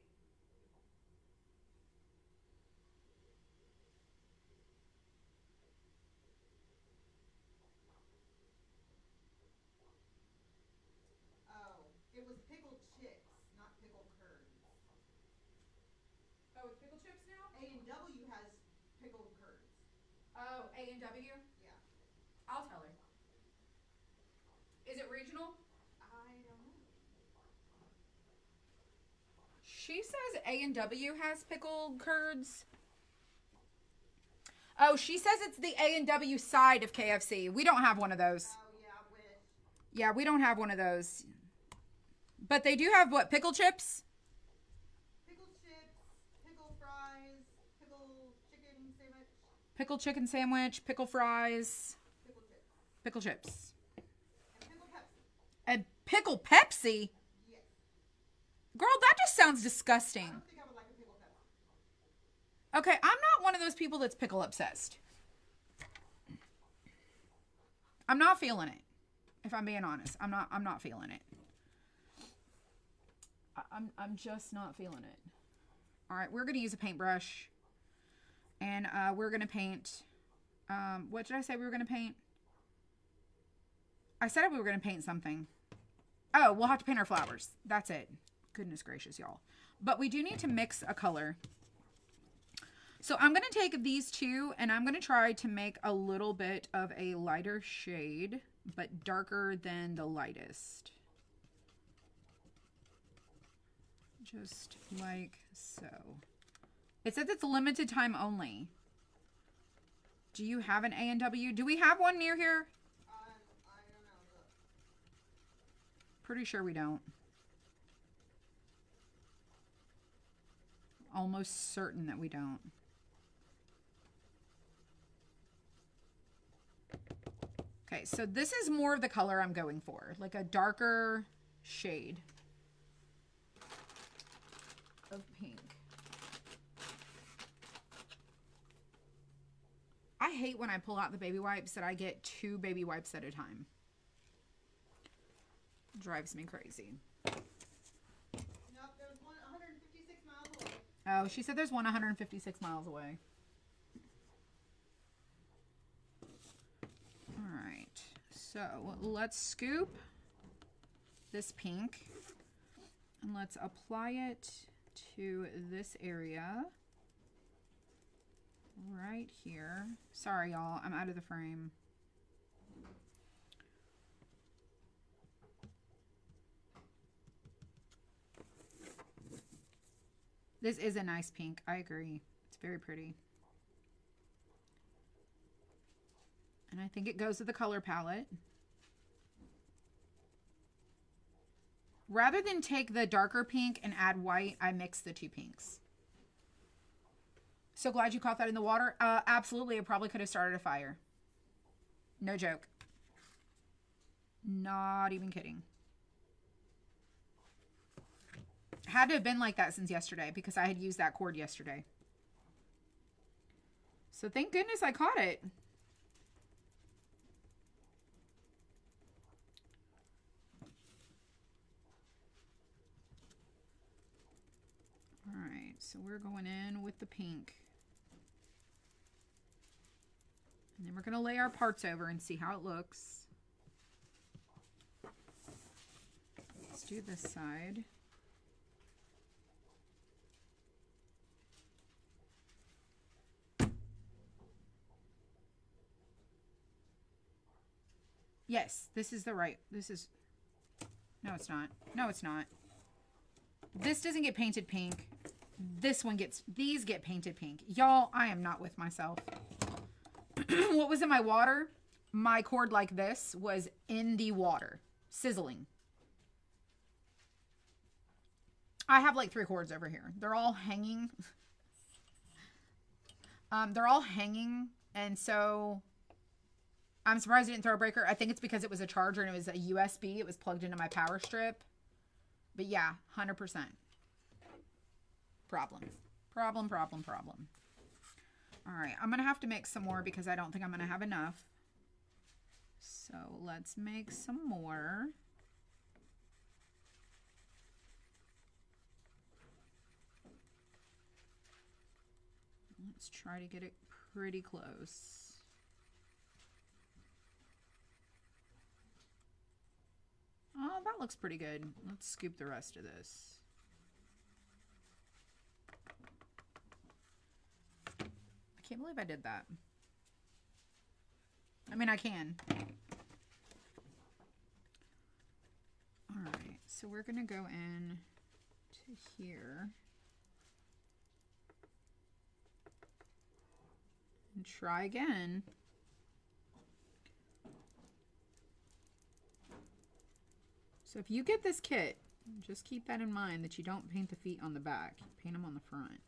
Oh, it was pickled chips, not pickled curds. Oh, it's pickle chips now? A&W has pickled curds. Oh, A&W? Yeah. I'll tell her. Is it regional? I don't know. She says A&W has pickled curds. Oh, she says it's the A&W side of KFC. We don't have one of those. Oh, yeah, I wish. Yeah, we don't have one of those. But they do have, what, pickle chips? Pickled chips, pickled fries, pickled chicken sandwich, Pickle chicken sandwich, pickle fries, pickled chips, pickle chips. and pickled Pepsi. And pickle Pepsi? Yes. Girl, that just sounds I disgusting. don't think I would like a pickled Pepsi. Okay, I'm not one of those people that's pickle obsessed. I'm not feeling it. If I'm being honest, I'm not feeling it. I'm just not feeling it. All right, we're going to use a paintbrush. And we're going to paint, what did I say we were going to paint? I said we were going to paint something. Oh, we'll have to paint our flowers. That's it. Goodness gracious, y'all. But we do need to mix a color. So I'm going to take these two and I'm going to try to make a little bit of a lighter shade, but darker than the lightest. Just like so. It says it's limited time only. Do you have an A&W? Do we have one near here? I don't know. Pretty sure we don't. Almost certain that we don't. Okay, so this is more of the color I'm going for. Like a darker shade of pink. I hate when I pull out the baby wipes that I get 2 baby wipes at a time. Drives me crazy. Nope, there's one 156 miles away. Oh, she said there's one 156 miles away. All right, so let's scoop this pink and let's apply it to this area. Right here. Sorry, y'all. I'm out of the frame. This is a nice pink. I agree. It's very pretty. And I think it goes with the color palette. Rather than take the darker pink and add white, I mix the 2 pinks. So glad you caught that in the water. Absolutely. It probably could have started a fire. No joke. Not even kidding. Had to have been like that since yesterday because I had used that cord yesterday. So thank goodness I caught it. All right. So we're going in with the pink. And then we're going to lay our parts over and see how it looks. Let's do this side. Yes, this is the right. This is... No, it's not. No, it's not. This doesn't get painted pink. This one gets... These get painted pink. Y'all, I am not with myself. What was in my water? My cord like this was in the water, sizzling. I have like 3 cords over here. They're all hanging. They're all hanging, and so I'm surprised I didn't throw a breaker. I think it's because it was a charger and it was a USB. It was plugged into my power strip. But yeah, 100%. Problem. All right, I'm going to have to make some more because I don't think I'm going to have enough. So let's make some more. Let's try to get it pretty close. Oh, that looks pretty good. Let's scoop the rest of this. I can't believe I did that. I mean, I can. All right, so we're going to go in to here and try again. So if you get this kit, just keep that in mind that you don't paint the feet on the back. You paint them on the front.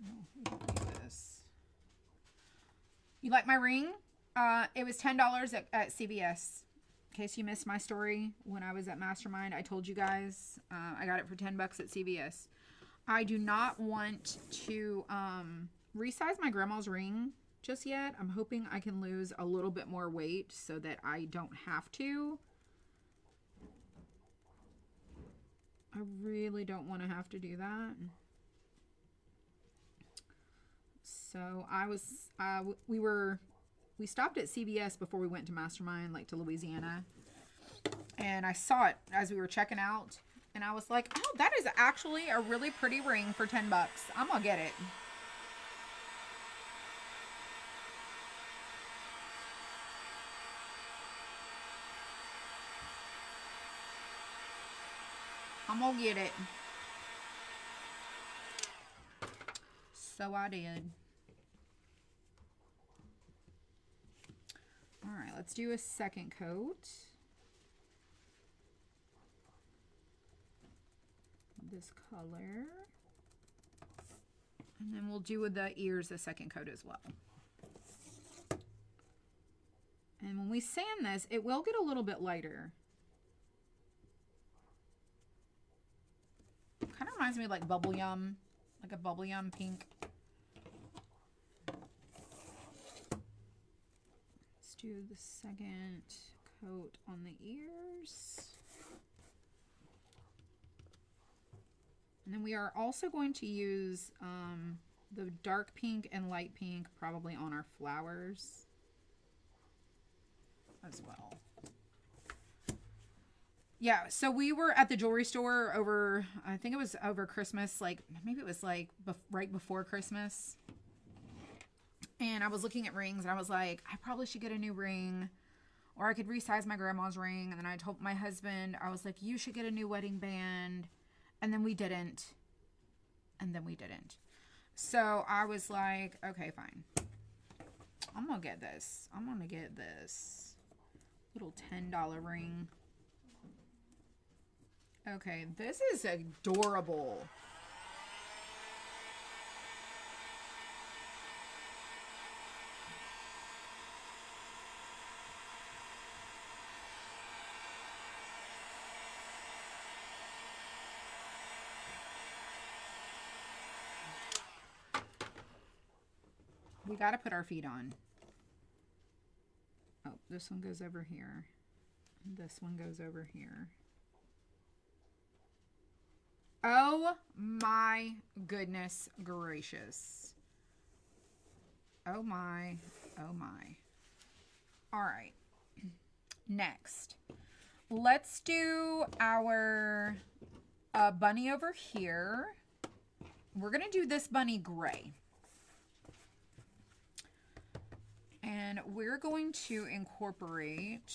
Oh, this. You like my ring? It was $10 at CVS. In case you missed my story, when I was at Mastermind, I told you guys I got it for $10 at CVS. I do not want to resize my grandma's ring just yet. I'm hoping I can lose a little bit more weight so that I don't have to. I really don't want to have to do that. So we stopped at CVS before we went to Mastermind, like to Louisiana. And I saw it as we were checking out. And I was like, oh, that is actually a really pretty ring for 10 bucks. I'm going to get it. I'm going to get it. So I did. All right, let's do a second coat. This color. And then we'll do with the ears a second coat as well. And when we sand this, it will get a little bit lighter. Kind of reminds me of like bubble yum, like a bubble yum pink. Let's do the second coat on the ears. And then we are also going to use the dark pink and light pink probably on our flowers as well. Yeah, so we were at the jewelry store over, I think it was over Christmas, like maybe it was like right before Christmas. And I was looking at rings and I was like, I probably should get a new ring, or I could resize my grandma's ring. And then I told my husband, I was like, you should get a new wedding band. And then we didn't. And then we didn't. So I was like, okay, fine. I'm going to get this. I'm going to get this little $10 ring. Okay, this is adorable. We got to put our feet on. Oh, this one goes over here. This one goes over here. Oh my goodness gracious. Oh my, oh my. All right. Next, let's do our bunny over here. We're going to do this bunny gray. And we're going to incorporate,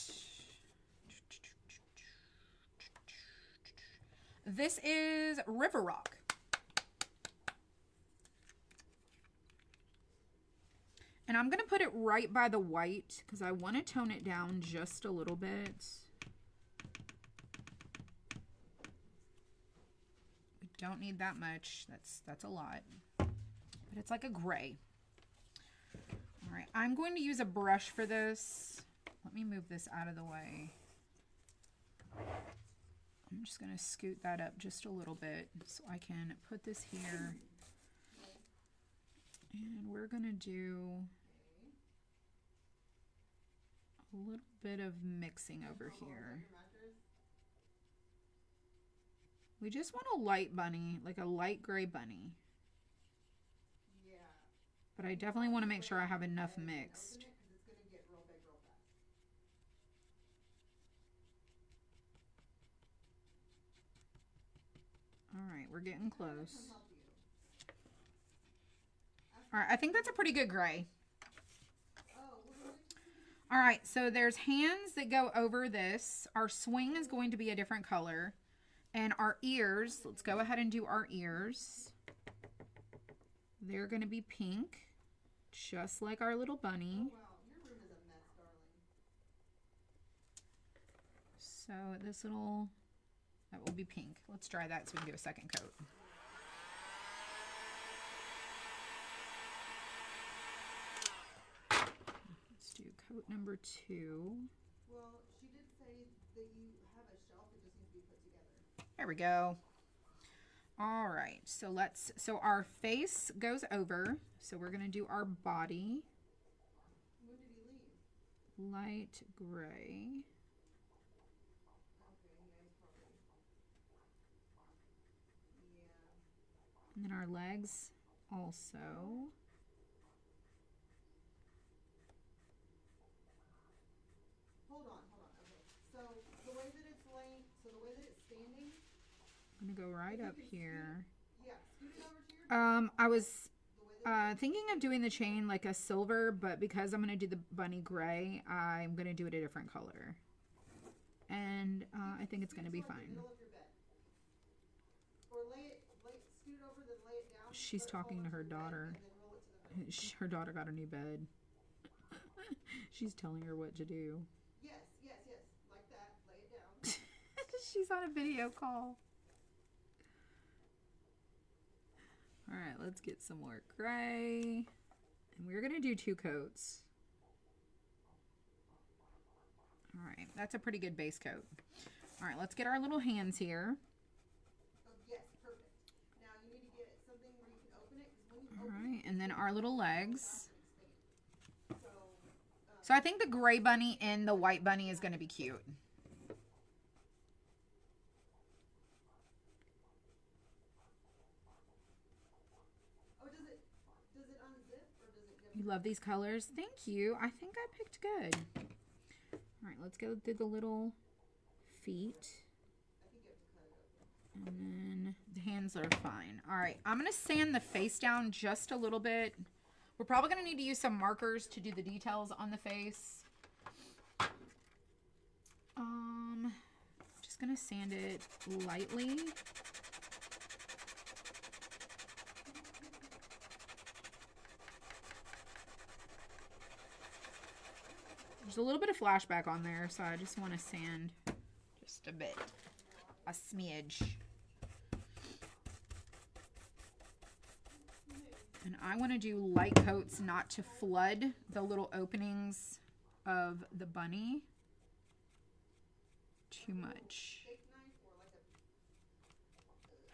this is River Rock. And I'm going to put it right by the white because I want to tone it down just a little bit. We don't need that much. That's a lot. But it's like a gray. All right, I'm going to use a brush for this. Let me move this out of the way. I'm just going to scoot that up just a little bit so I can put this here. And we're going to do a little bit of mixing over here. We just want a light bunny, like a light gray bunny. But I definitely want to make sure I have enough mixed. All right, we're getting close. All right, I think that's a pretty good gray. All right, so there's hands that go over this. Our swing is going to be a different color. And our ears, let's go ahead and do our ears. They're going to be pink, just like our little bunny. Oh, wow. Your room is a mess, darling. So this little, that will be pink. Let's dry that so we can do a second coat. Let's do coat number 2. Well, she did say that you have a shelf that just needs to be put together. There we go. All right, so our face goes over. So we're gonna do our body. When did he leave? Light gray. Okay, yeah, he's probably. Yeah. And then our legs also. Hold on. Okay. So the way that it's laying, so the way that it's standing. I'm gonna go right up here. Yeah, scoot it over to your. I was thinking of doing the chain like a silver, but because I'm gonna do the bunny gray, I'm gonna do it a different color. And I think it's gonna be fine. Middle of your bed. Or scoot over, then lay it down. She's talking to her daughter. Her daughter got a new bed. She's telling her what to do. Yes. Like that. Lay it down. She's on a video call. All right, let's get some more gray. And we're gonna do 2 coats. All right, that's a pretty good base coat. All right, let's get our little hands here. Oh, yes, perfect. Now you need to get something where you can open it. All right, and then our little legs. So I think the gray bunny and the white bunny is gonna be cute. You love these colors? Thank you. I think I picked good. All right, let's go through the little feet. And then the hands are fine. All right, I'm going to sand the face down just a little bit. We're probably going to need to use some markers to do the details on the face. Just going to sand it lightly. There's a little bit of flashback on there, so I just want to sand just a bit, a smidge. And I want to do light coats not to flood the little openings of the bunny too much.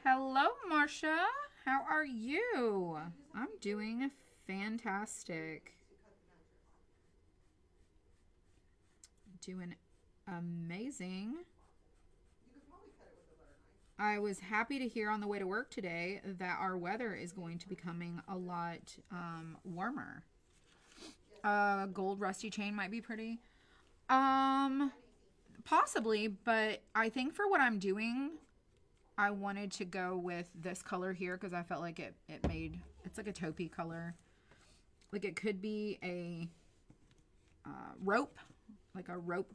Hello, Marsha. How are you? I'm doing fantastic. Doing amazing. I was happy to hear on the way to work today that our weather is going to be becoming a lot warmer. Gold rusty chain might be pretty. Possibly, but I think for what I'm doing, I wanted to go with this color here because I felt like it's like a taupey color. Like it could be a rope. Like a rope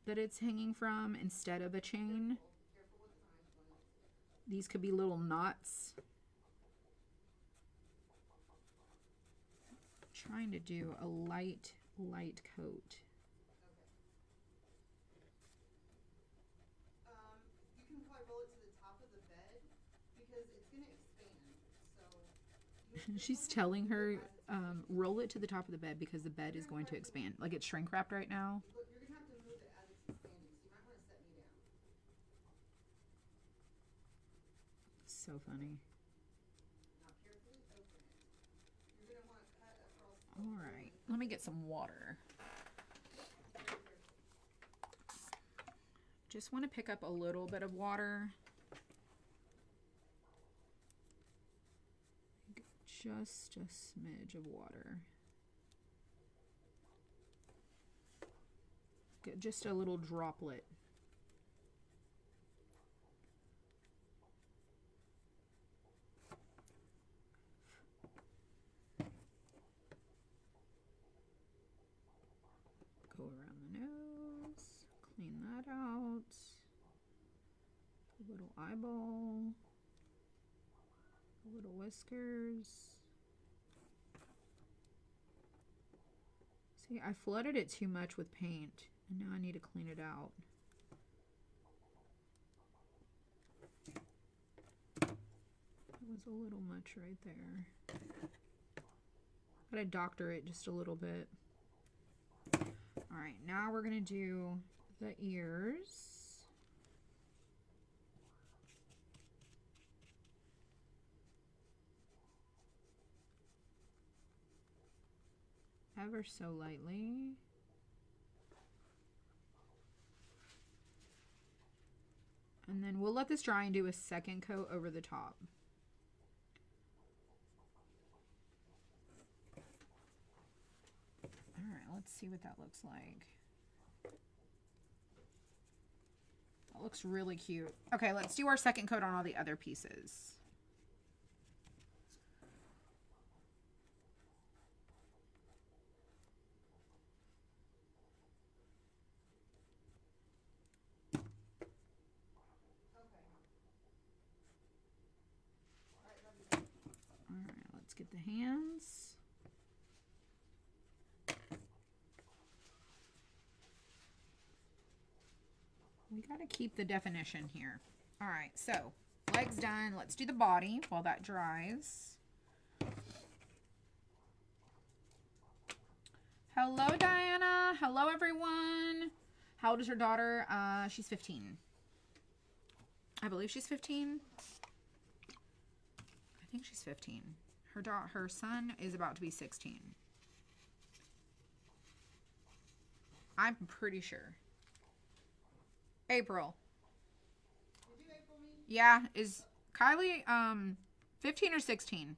that it's hanging from instead of a chain. These could be little knots. I'm trying to do a light coat. You can probably roll it to the top of the bed because it's going to expand. So she's telling her roll it to the top of the bed because the bed is going to expand. Like it's shrink wrapped right now. Look, you're going to have to move it as it's expanding, so you might want to set me down. So funny. Now carefully open it. You're going to want to cut across. All right, let me get some water. Just want to pick up a little bit of water. Just a smidge of water. Just a little droplet. Go around the nose, clean that out. A little eyeball. Little whiskers. See, I flooded it too much with paint, and now I need to clean it out. That was a little much right there. Gotta doctor it just a little bit. All right, now we're gonna do the ears. ever so lightly. And then we'll let this dry and do a second coat over the top. All right, let's see what that looks like. That looks really cute. Okay, let's do our second coat on all the other pieces. All right, let's get the hands. We got to keep the definition here. All right, so legs done. Let's do the body while that dries. Hello, Diana. Hello, everyone. How old is your daughter? She's 15. I believe she's 15. I think she's 15. Her son is about to be 16. I'm pretty sure. April. Did you April mean? Yeah, is Kylie 15 or 16?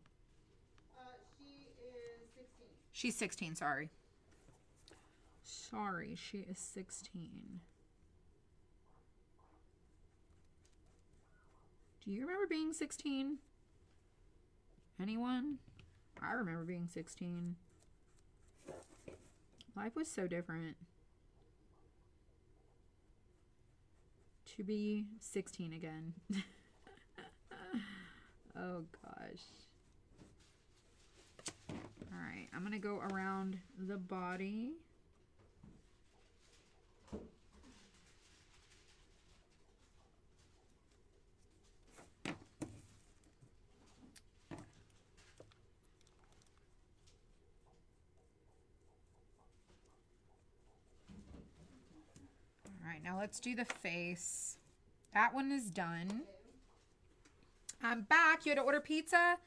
She is 16. She's 16, sorry. Sorry, she is 16. Do you remember being 16? Anyone? I remember being 16. Life was so different. To be 16 again. Oh gosh. All right, I'm gonna go around the body. All right, now let's do the face. That one is done. I'm back. You had to order pizza?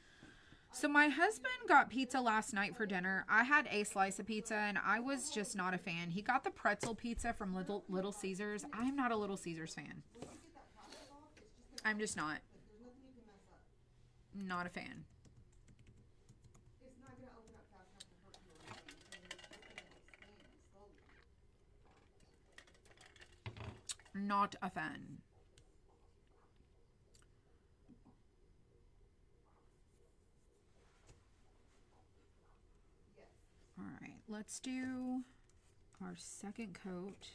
So my husband got pizza last night for dinner. I had a slice of pizza and I was just not a fan. He got the pretzel pizza from Little Caesars. I'm not a Little Caesars fan. I'm just not. Not a fan. It's not going to open up fast enough to hurt your leg. Slowly. Not a fan. All right, let's do our second coat.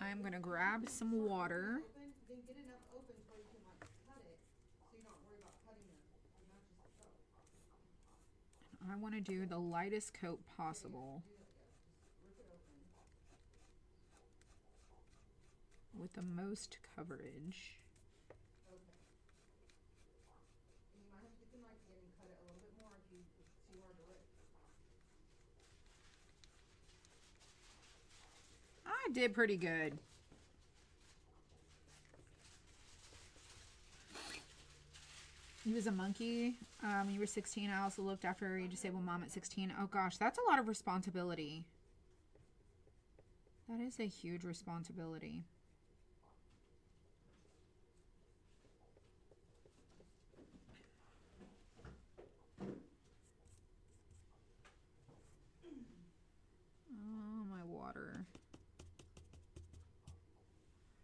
I'm going to grab some water. Then get enough open so you can like cut it so you don't worry about cutting the matches itself. I want to do the lightest coat possible with the most coverage. Okay. And you might have to get the knife again and cut it a little bit more if it's too hard to rip. I did pretty good. He was a monkey. When you were 16, I also looked after your disabled mom at 16. Oh gosh, that's a lot of responsibility. That is a huge responsibility. Oh, my water.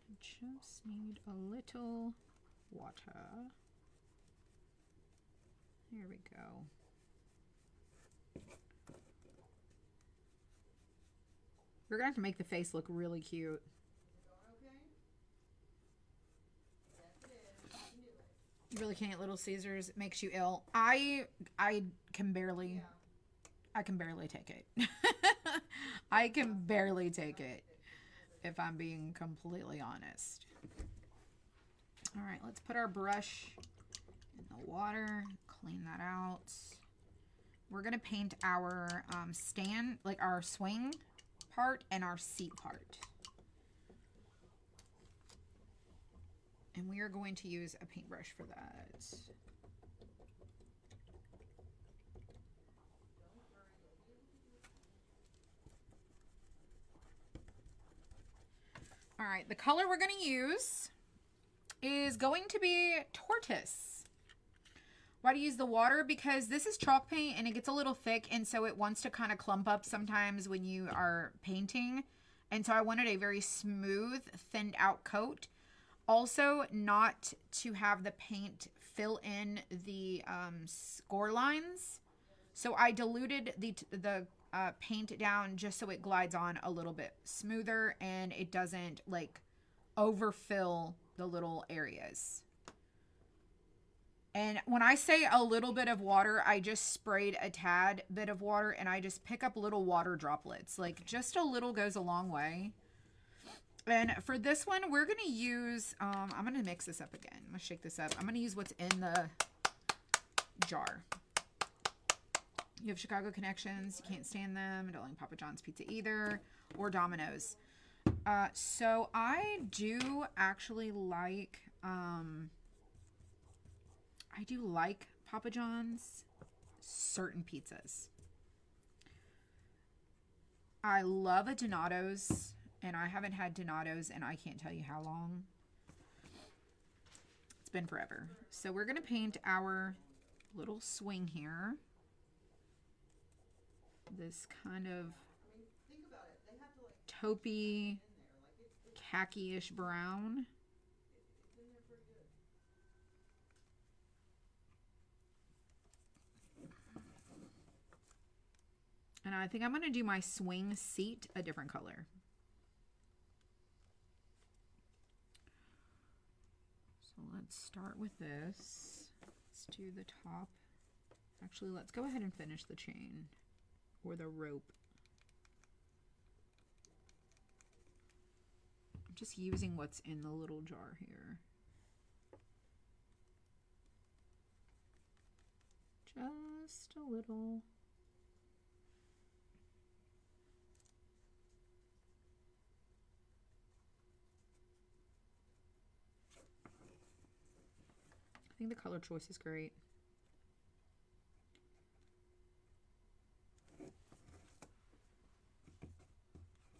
I just need a little water. Here we go. We're gonna have to make the face look really cute. Okay? Yes, it is. You can do it. You really can't. Little Caesars. It makes you ill. I can barely. I can barely take it. I can barely take it, if I'm being completely honest. All right, let's put our brush in the water, clean that out. We're gonna paint our stand, like our swing part and our seat part. And we are going to use a paintbrush for that. All right, the color we're going to use is going to be tortoise. Why do you use the water? Because this is chalk paint and it gets a little thick, and so it wants to kind of clump up sometimes when you are painting. And so I wanted a very smooth, thinned out coat. Also, not to have the paint fill in the score lines. So I diluted the paint down just so it glides on a little bit smoother and it doesn't like overfill the little areas. And when I say a little bit of water, I just sprayed a tad bit of water and I just pick up little water droplets. Like just a little goes a long way. And for this one, we're going to use, I'm going to mix this up again. I'm going to shake this up. I'm going to use what's in the jar. You have Chicago connections. You can't stand them. Don't like Papa John's pizza either, or Domino's. So I do actually like, Papa John's certain pizzas. I love a Donato's, and I haven't had Donato's and I can't tell you how long. It's been forever. So we're going to paint our little swing here. This kind of taupey, khaki-ish brown. And I think I'm going to do my swing seat a different color. So let's start with this. Let's do the top. Actually, let's go ahead and finish the chain or the rope. I'm just using what's in the little jar here. Just a little. I think the color choice is great.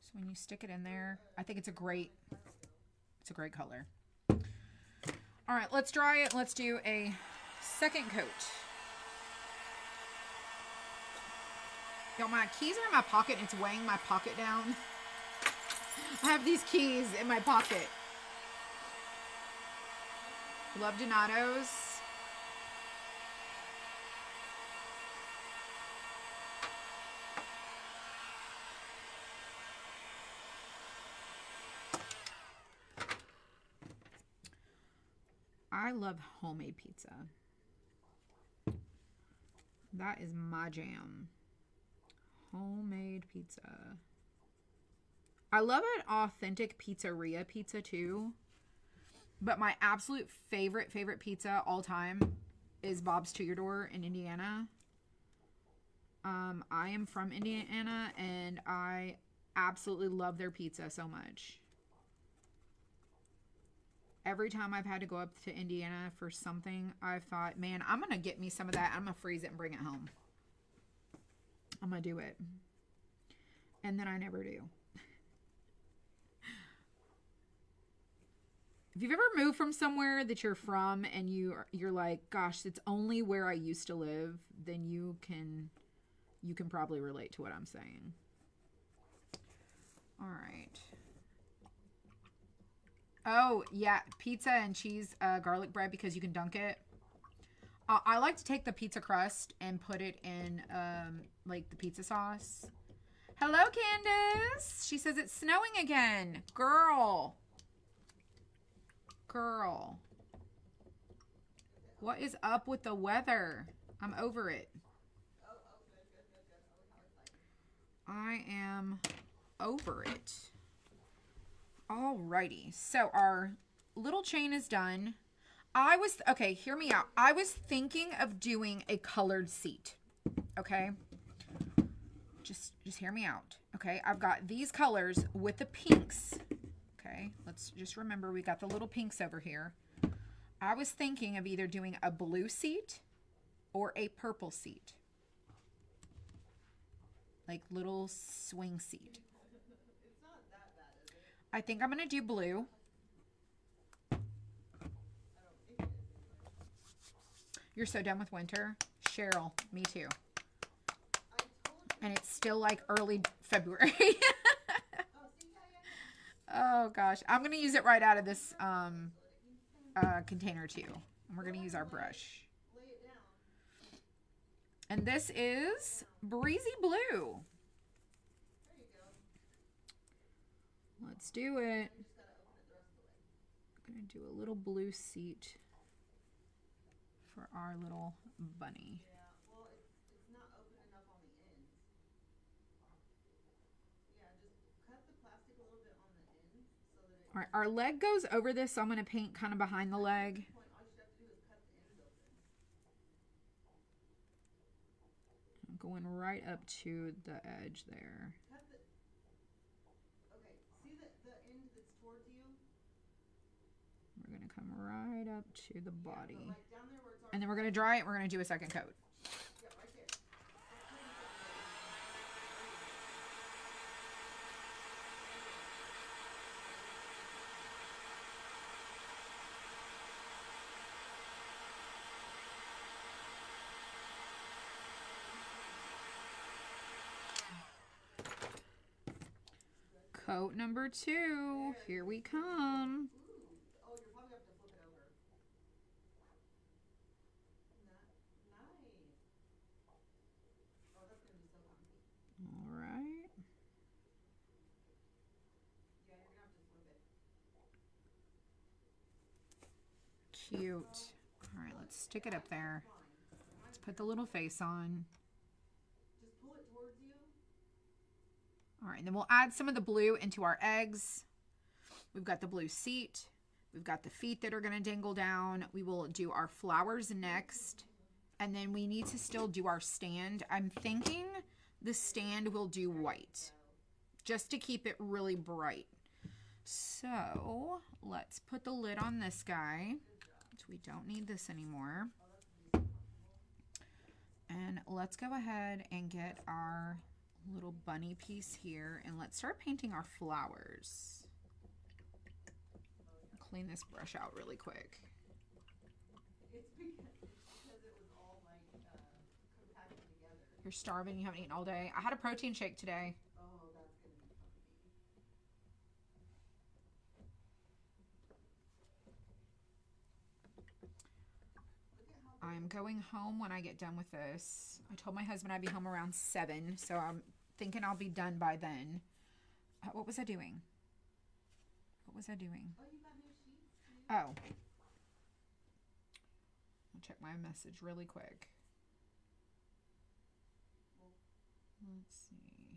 So when you stick it in there, I think it's a great color. All right, let's dry it. Let's do a second coat. Yo, my keys are in my pocket and it's weighing my pocket down. I have these keys in my pocket. Love Donato's. I love homemade pizza. That is my jam. Homemade pizza. I love an authentic pizzeria pizza too. But my absolute favorite pizza all time is Bob's To Your Door in Indiana. I am from Indiana and I absolutely love their pizza so much. Every time I've had to go up to Indiana for something, I've thought, man, I'm going to get me some of that. I'm going to freeze it and bring it home. I'm going to do it. And then I never do. If you've ever moved from somewhere that you're from and you're like, gosh, it's only where I used to live, then you can probably relate to what I'm saying. All right. Oh, yeah, pizza and cheese garlic bread because you can dunk it. I like to take the pizza crust and put it in like the pizza sauce. Hello, Candace. She says it's snowing again. Girl. What is up with the weather? I'm over it. I am over it. Alrighty. So our little chain is done. Okay, hear me out. I was thinking of doing a colored seat. Okay? Just hear me out. Okay? I've got these colors with the pinks. Okay, let's just remember we got the little pinks over here. I was thinking of either doing a blue seat or a purple seat. Like little swing seat. It's not that bad, is it? I think I'm going to do blue. I don't think it is anyway. You're so done with winter. Cheryl, me too. I told you. And it's still like early February. Oh, see, yeah. Oh gosh. I'm going to use it right out of this container too. And we're going to use our brush. Lay it down. And this is Breezy Blue. There you go. Let's do it. You just gotta open it the rest of the way. I'm going to do a little blue seat for our little bunny. Yeah, well, it's not open enough on the ends. Yeah, just cut the plastic a little bit on the ends so that it. All right, our leg goes over this, so I'm going to paint kind of behind the leg. All you should have to do is cut the ends open. I'm going right up to the edge there. Cut the. Okay, see the end that's towards you? We're going to come right up to the body. Yeah, but like down there where it's already. And then we're going to dry it. We're going to do a second coat. Yeah, right there. Coat number 2. Here we come. Ooh. Oh, you're probably have to flip it over. Nice. Oh, that's gonna be so comfy. All right. Yeah, you're gonna have to flip it. Cute. All right, let's stick it up there. Fine. Let's put the little face on. Just pull it towards you. All right, and then we'll add some of the blue into our eggs. We've got the blue seat. We've got the feet that are going to dangle down. We will do our flowers next. And then we need to still do our stand. I'm thinking the stand will do white, just to keep it really bright. So let's put the lid on this guy. We don't need this anymore. And let's go ahead and get our little bunny piece here, and let's start painting our flowers. Clean this brush out really quick. It's because it was all like compacted together. You're starving, you haven't eaten all day. I had a protein shake today. Oh, that's gonna be comfy. Look at how I'm going home when I get done with this. I told my husband I'd be home around 7, so I'm thinking I'll be done by then. What was I doing? What was I doing? Oh, you got new sheets too? Oh. I'll check my message really quick. Let's see.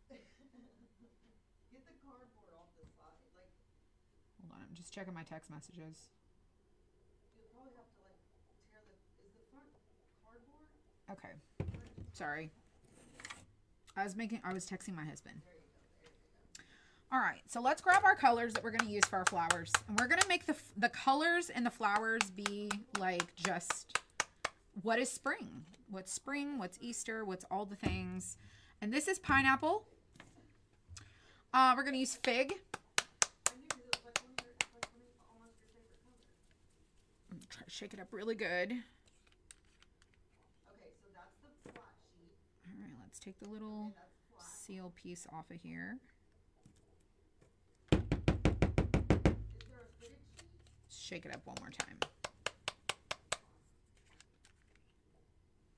Get the cardboard off the side. Like, Hold on, I'm just checking my text messages. you'll probably have to like tear is the front cardboard? Okay. Sorry. I was texting my husband. There you go. There you go. All right, so let's grab our colors that we're going to use for our flowers. And we're going to make the colors and the flowers be like just what is spring? What's spring? What's Easter? What's all the things? And this is pineapple. We're going to use fig. I knew because it was like almost your favorite color. I'm gonna try to shake it up really good. Okay, so that's the flat sheet. All right, let's take the little Okay, that's flat. seal piece off of here. Is there a fitted sheet? Shake it up one more time.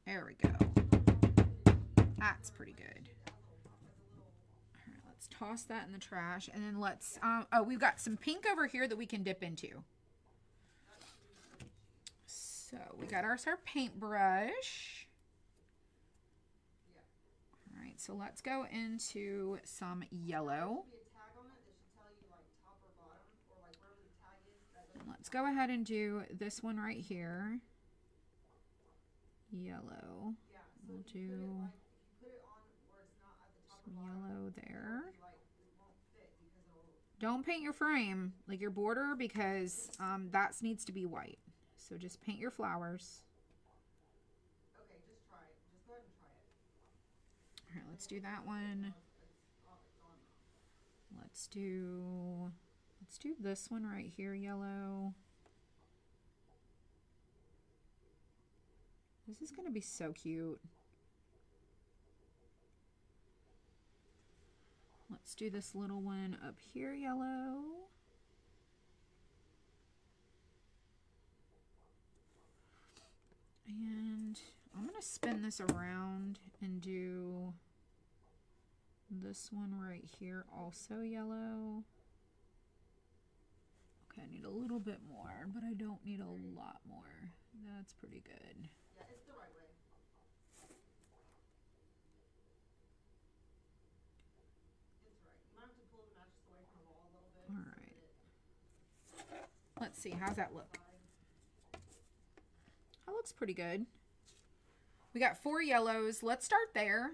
There we go. That's pretty good. All right, let's toss that in the trash. And then let's, oh, we've got some pink over here that we can dip into. So we got our paintbrush. All right, so let's go into some yellow. Be a tag on it that should tell you like top or bottom or like wherever the tag is. That Let's go ahead and do this one right here. Yellow. yeah, so We'll if you put it do like if you put it on where it's not at the top some or bottom, yellow there. like it won't fit because it'll. Don't paint your frame, like your border, because that needs to be white. So just paint your flowers. Okay, just try it. Just go ahead and try it. All right, let's do that one. It's on now. Let's do this one right here, yellow. This is going to be so cute. Let's do this little one up here, yellow. And I'm going to spin this around and do this one right here, also yellow. Okay, I need a little bit more, but I don't need a lot more. That's pretty good. Yeah, it's the right way. It's right. You might have to pull the mattress away from the wall a little bit. All right. Let's see, how's that look? That looks pretty good. We got 4 yellows. Let's start there.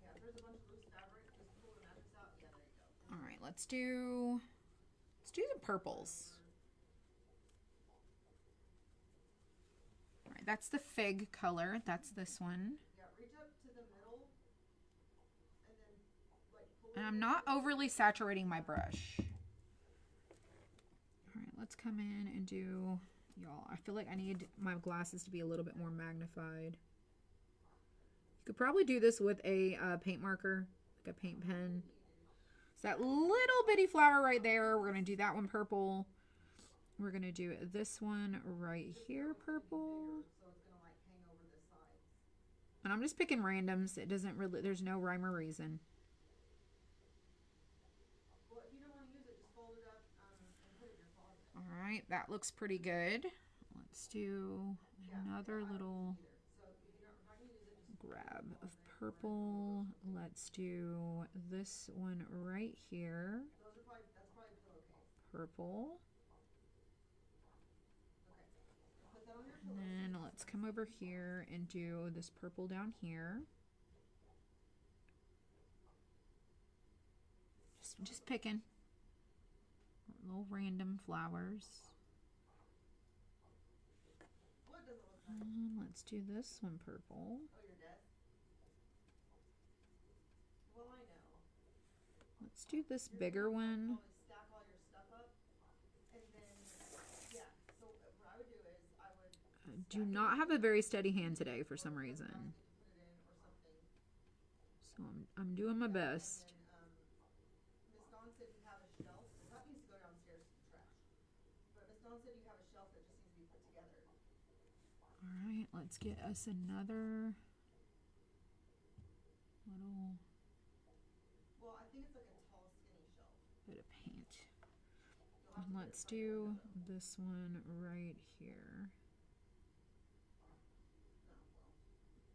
Yeah, if there's a bunch of loose fabric, just pull the mattress out. Yeah, there you go. All right, let's do the purples. All right, that's the fig color. That's this one. Yeah, reach up to the middle and then like pull And it. I'm not overly saturating my brush. All right, let's come in and do, y'all, I feel like I need my glasses to be a little bit more magnified. You could probably do this with a paint marker, like a paint pen. So that little bitty flower right there, we're going to do that one purple. We're going to do this one right here purple. So it's gonna like hang over the sides. And I'm just picking randoms. It doesn't really, there's no rhyme or reason. Well, if you don't want to use it, just fold it up and put it in your closet. All right, that looks pretty good. Let's do another little So if you're not gonna use it, just grab of purple. Let's do this one right here. that's probably a pillowcase. Purple. Okay. Put that on your And pillow. then let's come over here and do this purple down here. Just picking little random flowers. What does it look like? Let's do this one purple. Oh, your desk? Well, I know. Let's do this bigger one. Probably stack all your stuff up, and then yeah. So what I would do is I would I do not have a very steady hand today for some reason. put it in or something. So I'm doing my best. And Miss Dawn said you have a shelf. That needs to go downstairs to the trash. But Miss Dawn said you have a shelf that just needs to be put together. All right, let's get us another little Well, I think it's like a tall, skinny shelf. bit of paint. You'll have And to let's do this one right here.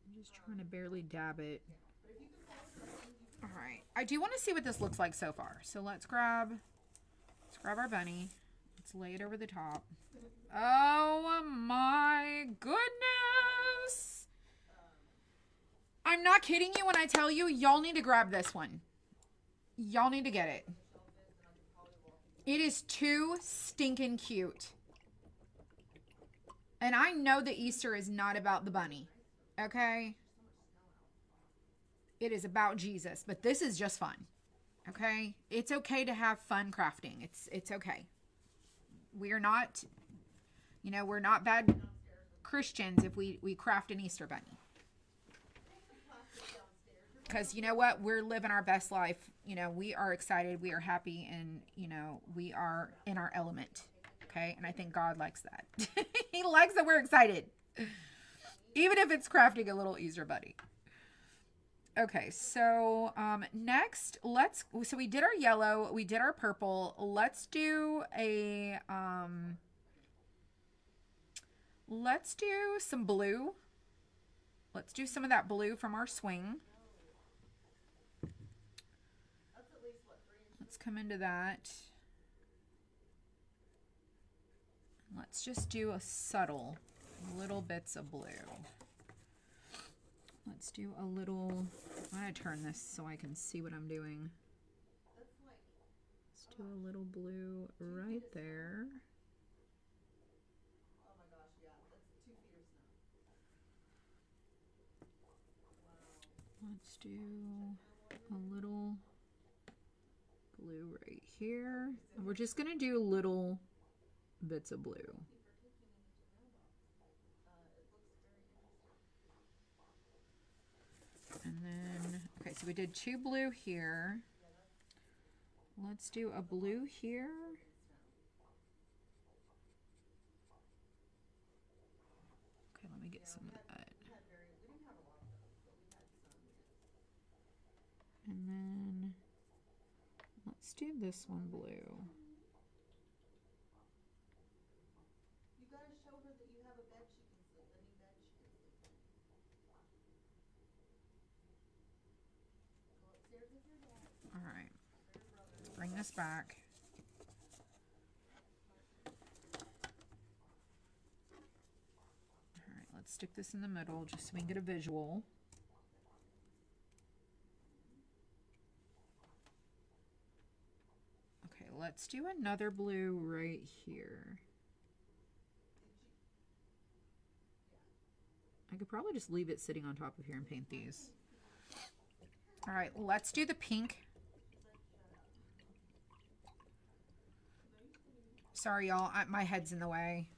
I'm just trying to barely dab it. But if you can fold it up, you can. All right, I do want to see what this looks like so far. So let's grab our bunny. Let's lay it over the top. Oh my goodness! I'm not kidding you when I tell you, y'all need to grab this one. Y'all need to get it. It is too stinking cute. And I know that Easter is not about the bunny. Okay? It is about Jesus, but this is just fun. Okay? It's okay to have fun crafting. It's okay. We are not, we're not bad Christians if we craft an Easter bunny. Because you know what? We're living our best life. We are excited. We are happy. And, we are in our element. Okay? And I think God likes that. He likes that we're excited. Even if it's crafting a little Easter bunny. Okay, so next, so we did our yellow, we did our purple. Let's do some blue. Let's do some of that blue from our swing. That's at least what, 3 inches? Let's come into that. Let's just do a subtle little bits of blue. Let's do a little, I'm going to turn this so I can see what I'm doing. That's like, Let's do a little blue right there. oh my gosh, yeah, that's 2 feet of snow. Wow. Let's do a little blue right here. And we're just gonna do little bits of blue. And then, okay, so we did 2 blue here. Let's do a blue here. Okay, let me get some of that. And then let's do this one blue. You gotta show her that you have a bed she can sleep, a new bed she can sleep in. Go upstairs with your dad. All right, let's bring this back. All right, let's stick this in the middle just so we can get a visual. Okay, let's do another blue right here. I could probably just leave it sitting on top of here and paint these. All right, let's do the pink. Sorry, y'all, my head's in the way.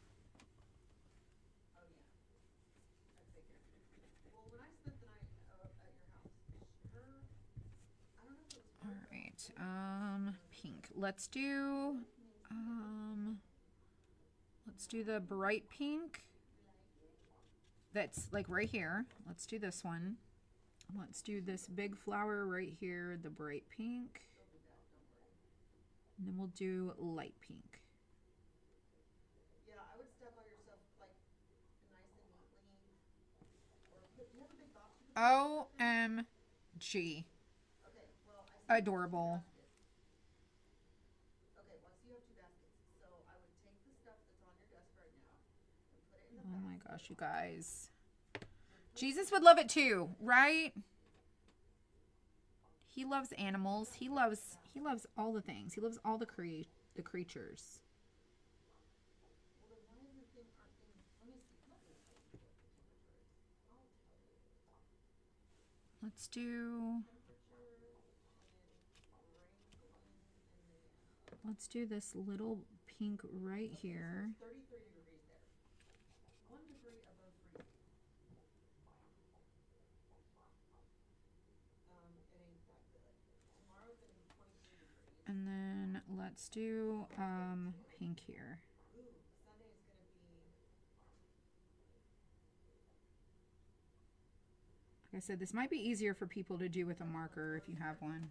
All right, pink. Let's do the bright pink. That's like right here. Let's do this one. Let's do this big flower right here, the bright pink. And then we'll do light pink. Yeah, I would step on yourself like nice and neatly. Or do you have a big box? OMG. Okay, well, I see Adorable. okay, well, I see you have 2 baskets. So I would take the stuff that's on your desk right now and put it in the Oh my basket. gosh, you guys. Jesus would love it too, right? He loves animals. He loves all the things. He loves all the creatures. Well, then why is the thing, aren't things, let me see, let me tell you what the temperature is. I'll tell you. Let's do let's do this little pink right here. 33 degrees there. 1 degree above freezing. It ain't that good. Tomorrow's gonna be 23 degrees. And then let's do pink here. Ooh, Sunday is gonna be. Like I said, this might be easier for people to do with a marker if you have one.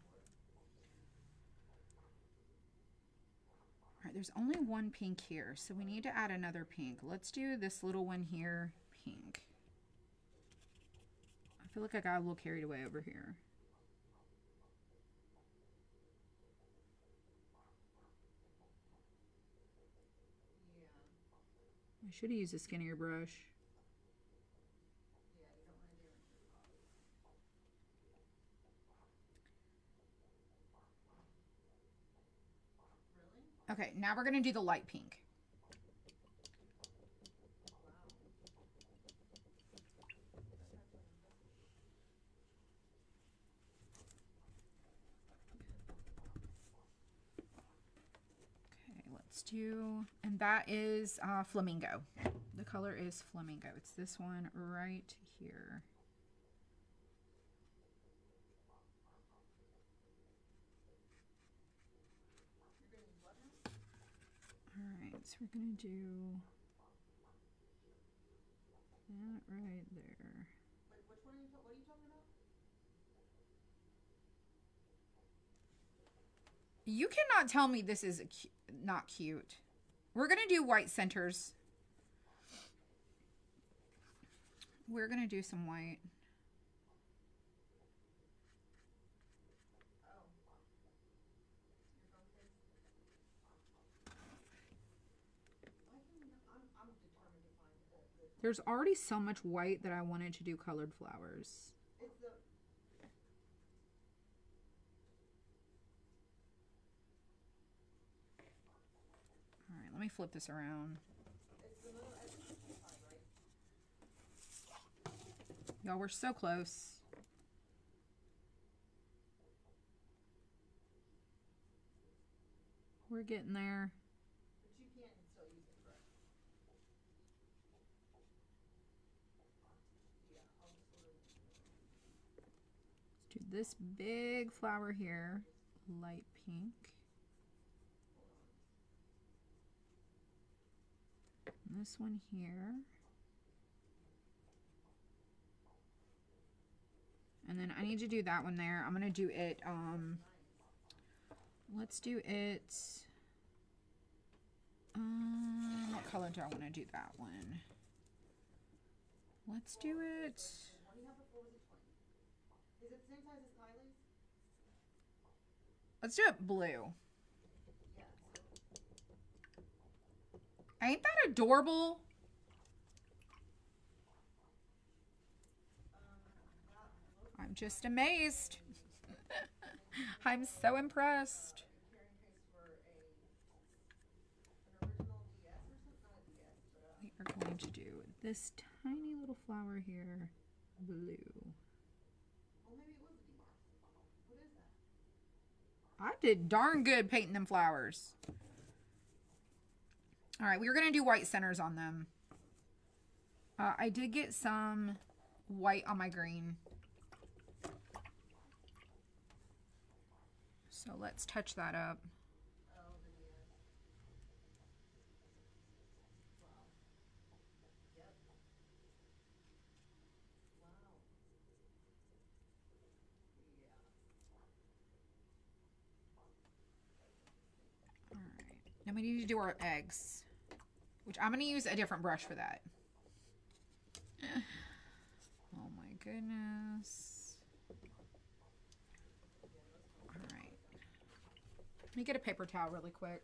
All right, there's only 1 pink here, so we need to add another pink. Let's do this little one here, pink. I feel like I got a little carried away over here. Yeah. I should have used a skinnier brush. Yeah, you don't want to do it too hot. Really? Okay, now we're gonna do the light pink. Okay, let's do, and that is flamingo. The color is flamingo. It's this one right here. All right, so we're gonna do that right there. Wait, which one are you what are you talking about? You cannot tell me this is not cute. We're gonna do white centers. We're gonna do some white. Oh. Your phone case? I'm determined to find a good. There's already so much white that I wanted to do colored flowers. It's the. All right, let me flip this around. It's the middle edge of the pie, right? Y'all, we're so close. We're getting there. But you can still use the brush. Yeah, I'll just sort of. Let's do this big flower here, light pink. And this one here. And then I need to do that one there. I'm gonna do it, let's do it, what color do I wanna do that one? Let's do it. What do you have before? Was it 20? Is it the same size as Kylie's? Let's do it blue. Yeah. Ain't that adorable? I'm just amazed. I'm so impressed. Carrying case for an original DS or something? Not a DS, but We are going to do this tiny little flower here, blue. well, maybe it was a DS. What is that? I did darn good painting them flowers. All right, we're going to do white centers on them. I did get some white on my green. So let's touch that up. Oh, the DS. Wow. Yep. Wow. Yeah. All right. Now we need to do our eggs, which I'm going to use a different brush for that. Oh my goodness. All right. Let me get a paper towel really quick.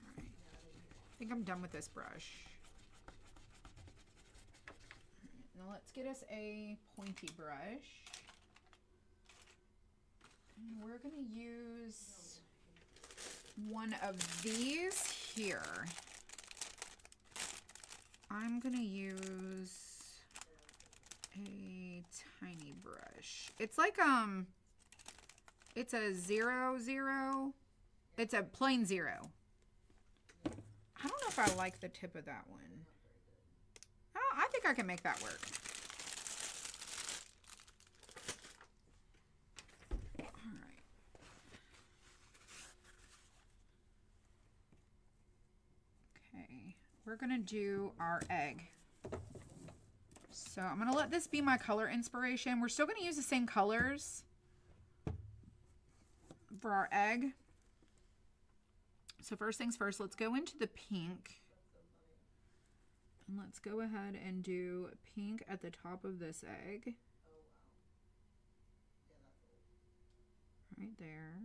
All right. I think I'm done with this brush. Now let's get us a pointy brush. And we're going to use one of these here. I'm going to use a tiny brush. It's like, it's a 0, it's a plain 0. I don't know if I like the tip of that one. Oh, I think I can make that work. All right. Okay, we're gonna do our egg. So I'm gonna let this be my color inspiration. We're still gonna use the same colors for our egg. So first things first, let's go into the pink. And let's go ahead and do pink at the top of this egg. Oh, wow. Yeah, that's old. Right there.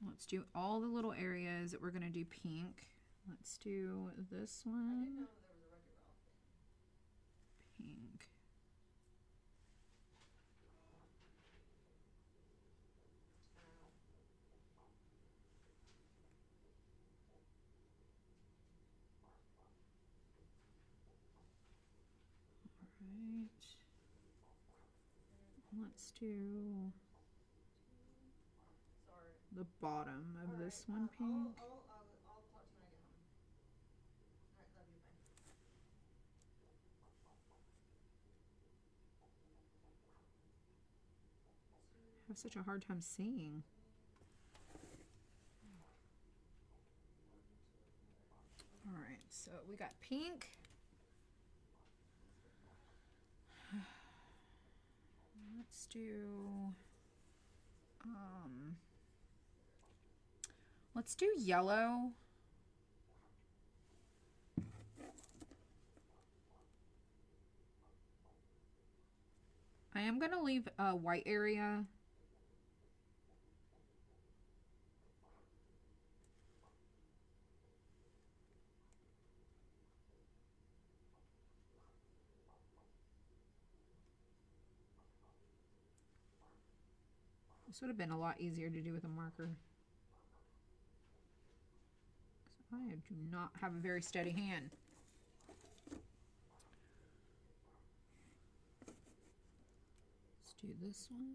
Let's do all the little areas that we're going to do pink. Let's do this I didn't one. know there was a Wreck-It Ralph thing. Pink. Right. Let's do Sorry. the bottom of All this right, one pink. I'll talk to you when I get home. All right, love you. Bye. I have such a hard time seeing. All right, so we got pink. Let's do yellow. I am gonna leave a white area. This would have been a lot easier to do with a marker. I do not have a very steady hand. Let's do this one.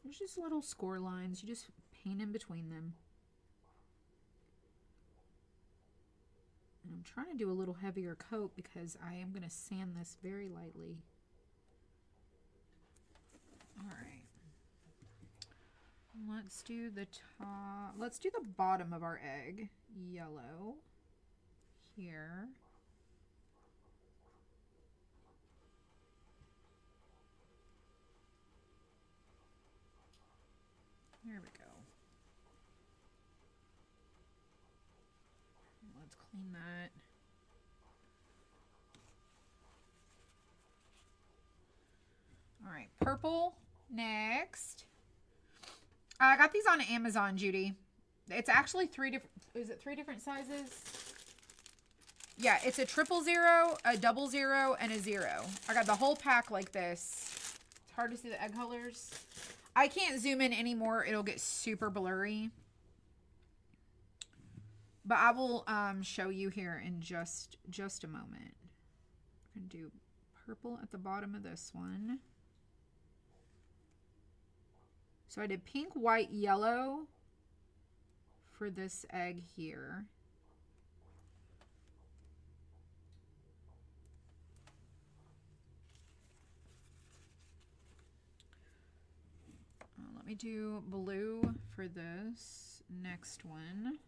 There's just little score lines. You just paint in between them. And I'm trying to do a little heavier coat because I am going to sand this very lightly. All right. Let's do the top. Let's do the bottom of our egg. Yellow. Here. There we go. Let's clean that. All right, purple next. I got these on Amazon, Judy. It's actually three different, is it 3 different sizes? Yeah, it's a 000, a 00, and a 0. I got the whole pack like this. It's hard to see the egg colors. I can't zoom in anymore. It'll get super blurry. But I will show you here in just a moment. I'm going to do purple at the bottom of this one. So I did pink, white, yellow for this egg here. Let me do blue for this next one.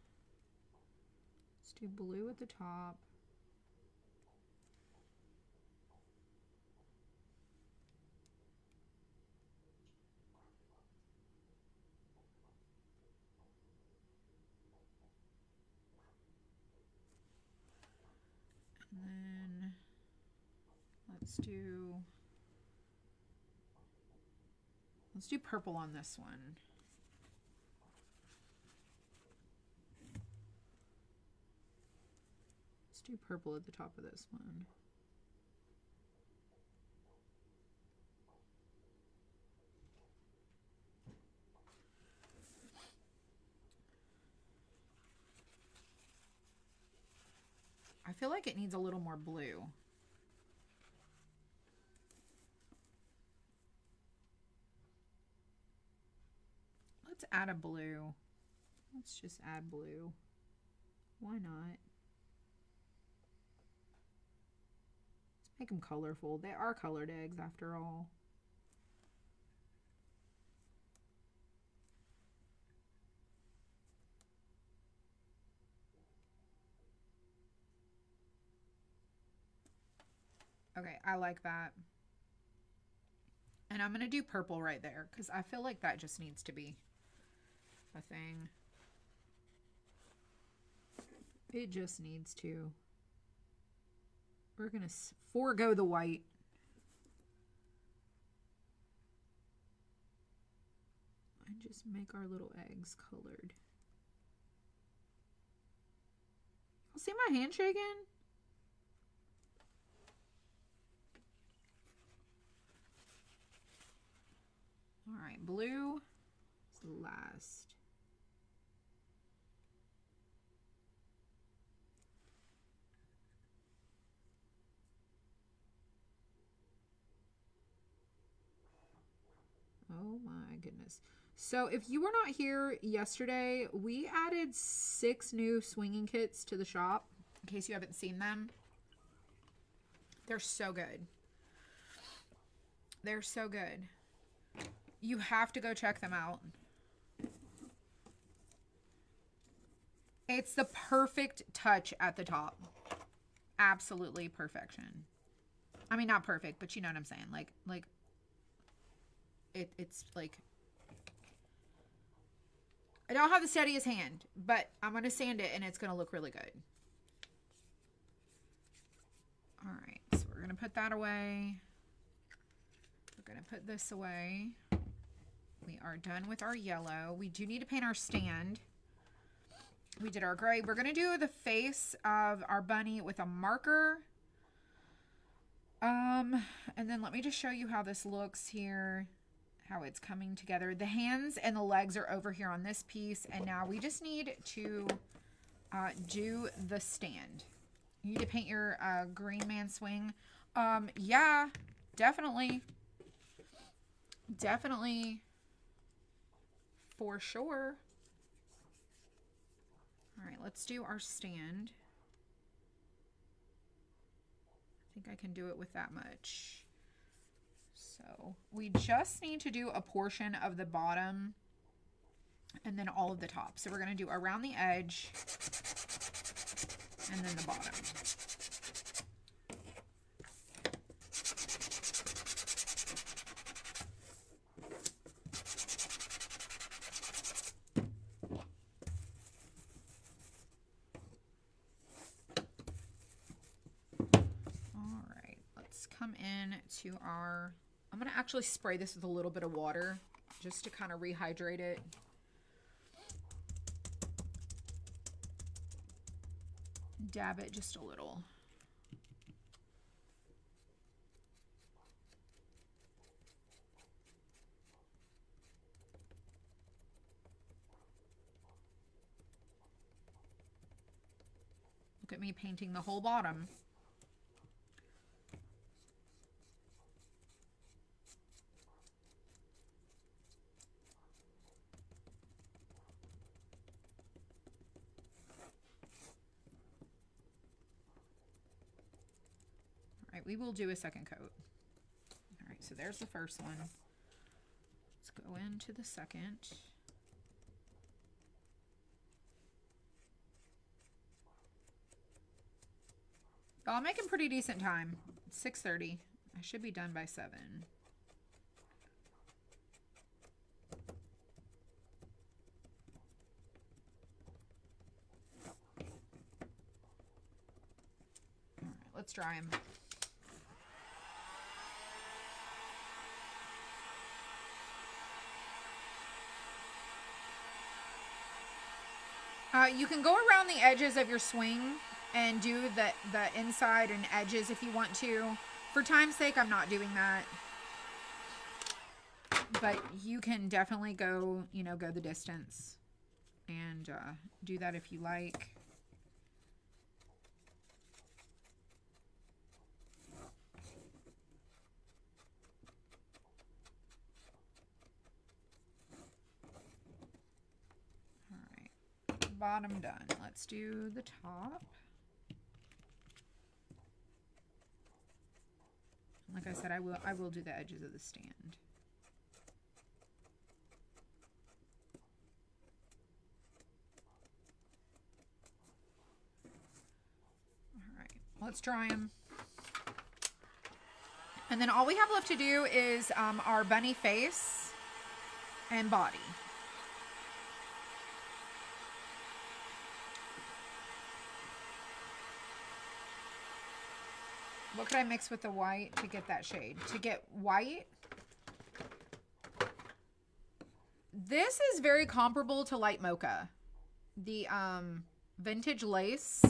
Let's do blue at the top. And then let's do purple on this one. Let's do purple at the top of this one. I feel like it needs a little more blue. Let's add a blue. Let's just add blue. Why not? Let's make them colorful. They are colored eggs after all. Okay, I like that. And I'm going to do purple right there because I feel like that just needs to be a thing. It just needs to. We're going to forego the white. And just make our little eggs colored. See my hand shaking? All right, blue is the last. Oh my goodness. So if you were not here yesterday, we added 6 new swinging kits to the shop, in case you haven't seen them. They're so good. They're so good. You have to go check them out. It's the perfect touch at the top. Absolutely perfection. I mean, not perfect, but you know what I'm saying. Like it's like, I don't have the steadiest hand, but I'm going to sand it and it's going to look really good. All right, so we're going to put that away. We're going to put this away. We are done with our yellow. We do need to paint our stand. We did our gray. We're going to do the face of our bunny with a marker. And then let me just show you how this looks here. how it's coming together. The hands and the legs are over here on this piece, and now we just need to do the stand. You need to paint your green man swing. Yeah, definitely. Definitely. For sure. All right, let's do our stand. I think I can do it with that much. So we just need to do a portion of the bottom and then all of the top. So we're going to do around the edge and then the bottom. All right, let's come in to our, I'm going to actually spray this with a little bit of water just to kind of rehydrate it. Dab it just a little. Look at me painting the whole bottom. We will do a second coat. All right, so there's the first one. Let's go into the second. Y'all, I'm making pretty decent time. It's 6:30. I should be done by 7. All right, let's dry them. You can go around the edges of your swing and do the inside and edges if you want to. For time's sake, I'm not doing that. But you can definitely go, you know, go the distance and do that if you like. Bottom done. Let's do the top. Like I said, I will do the edges of the stand. All right, let's dry them. And then all we have left to do is our bunny face and body. What could I mix with the white to get that shade? To get white, this is very comparable to light mocha. The vintage lace.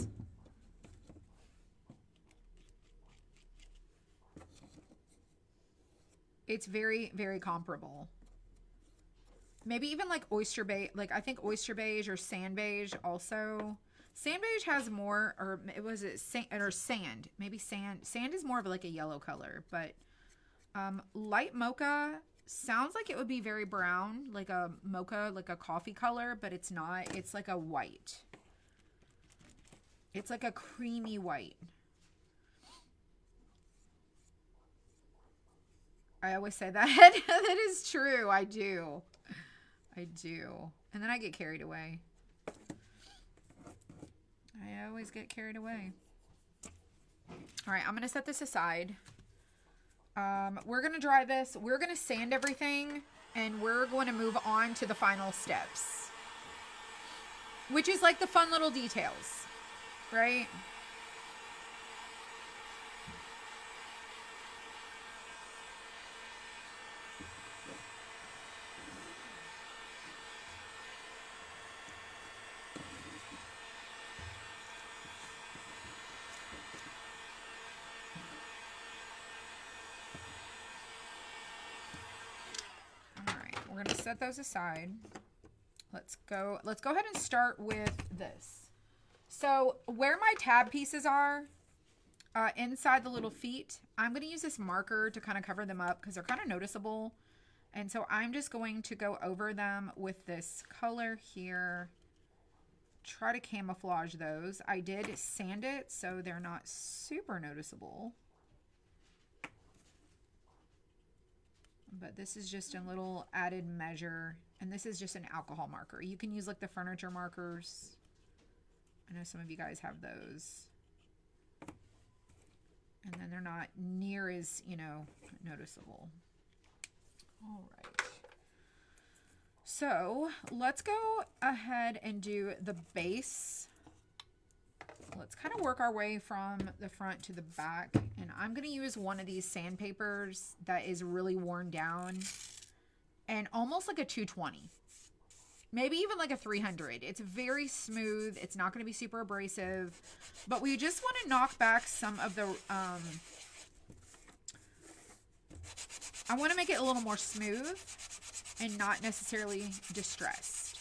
It's very, very comparable. Maybe even like oyster beige, like I think oyster beige or sand beige also. Sand beige has more, or was it sand, or sand? Maybe sand. Sand is more of like a yellow color, but light mocha sounds like it would be very brown, like a mocha, like a coffee color, but it's not. It's like a white. It's like a creamy white. I always say that. That is true. I do. I do. And then I get carried away. I always get carried away. All right, I'm going to set this aside. We're going to dry this. We're going to sand everything, and we're going to move on to the final steps, which is like the fun little details, right? set those aside. Let's go ahead and start with this. So where my tab pieces are, inside the little feet, I'm going to use this marker to kind of cover them up because they're kind of noticeable. And so I'm just going to go over them with this color here. Try to camouflage those. I did sand it so they're not super noticeable. But this is just a little added measure. And this is just an alcohol marker. You can use like the furniture markers. I know some of you guys have those. And then they're not near as, you know, noticeable. All right. So let's go ahead and do the base. Let's kind of work our way from the front to the back. And I'm going to use one of these sandpapers that is really worn down and almost like a 220. Maybe even like a 300. It's very smooth. It's not going to be super abrasive, but we just want to knock back some of the, I want to make it a little more smooth and not necessarily distressed.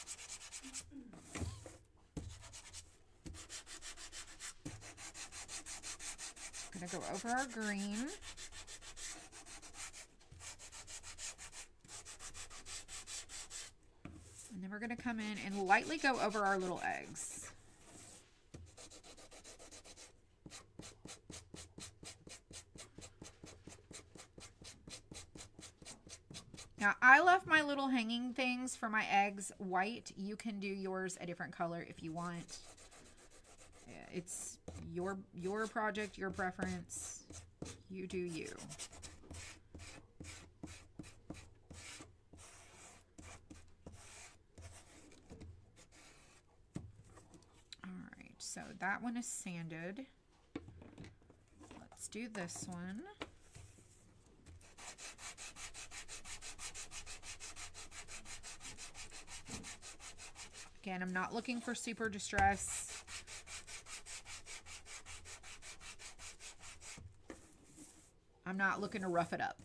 Going to go over our green. And then we're going to come in and lightly go over our little eggs. Now, I left my little hanging things for my eggs white. You can do yours a different color if you want. It's your project, your preference. You do you. So that one is sanded. Let's do this one. Again, I'm not looking for super distress. I'm not looking to rough it up.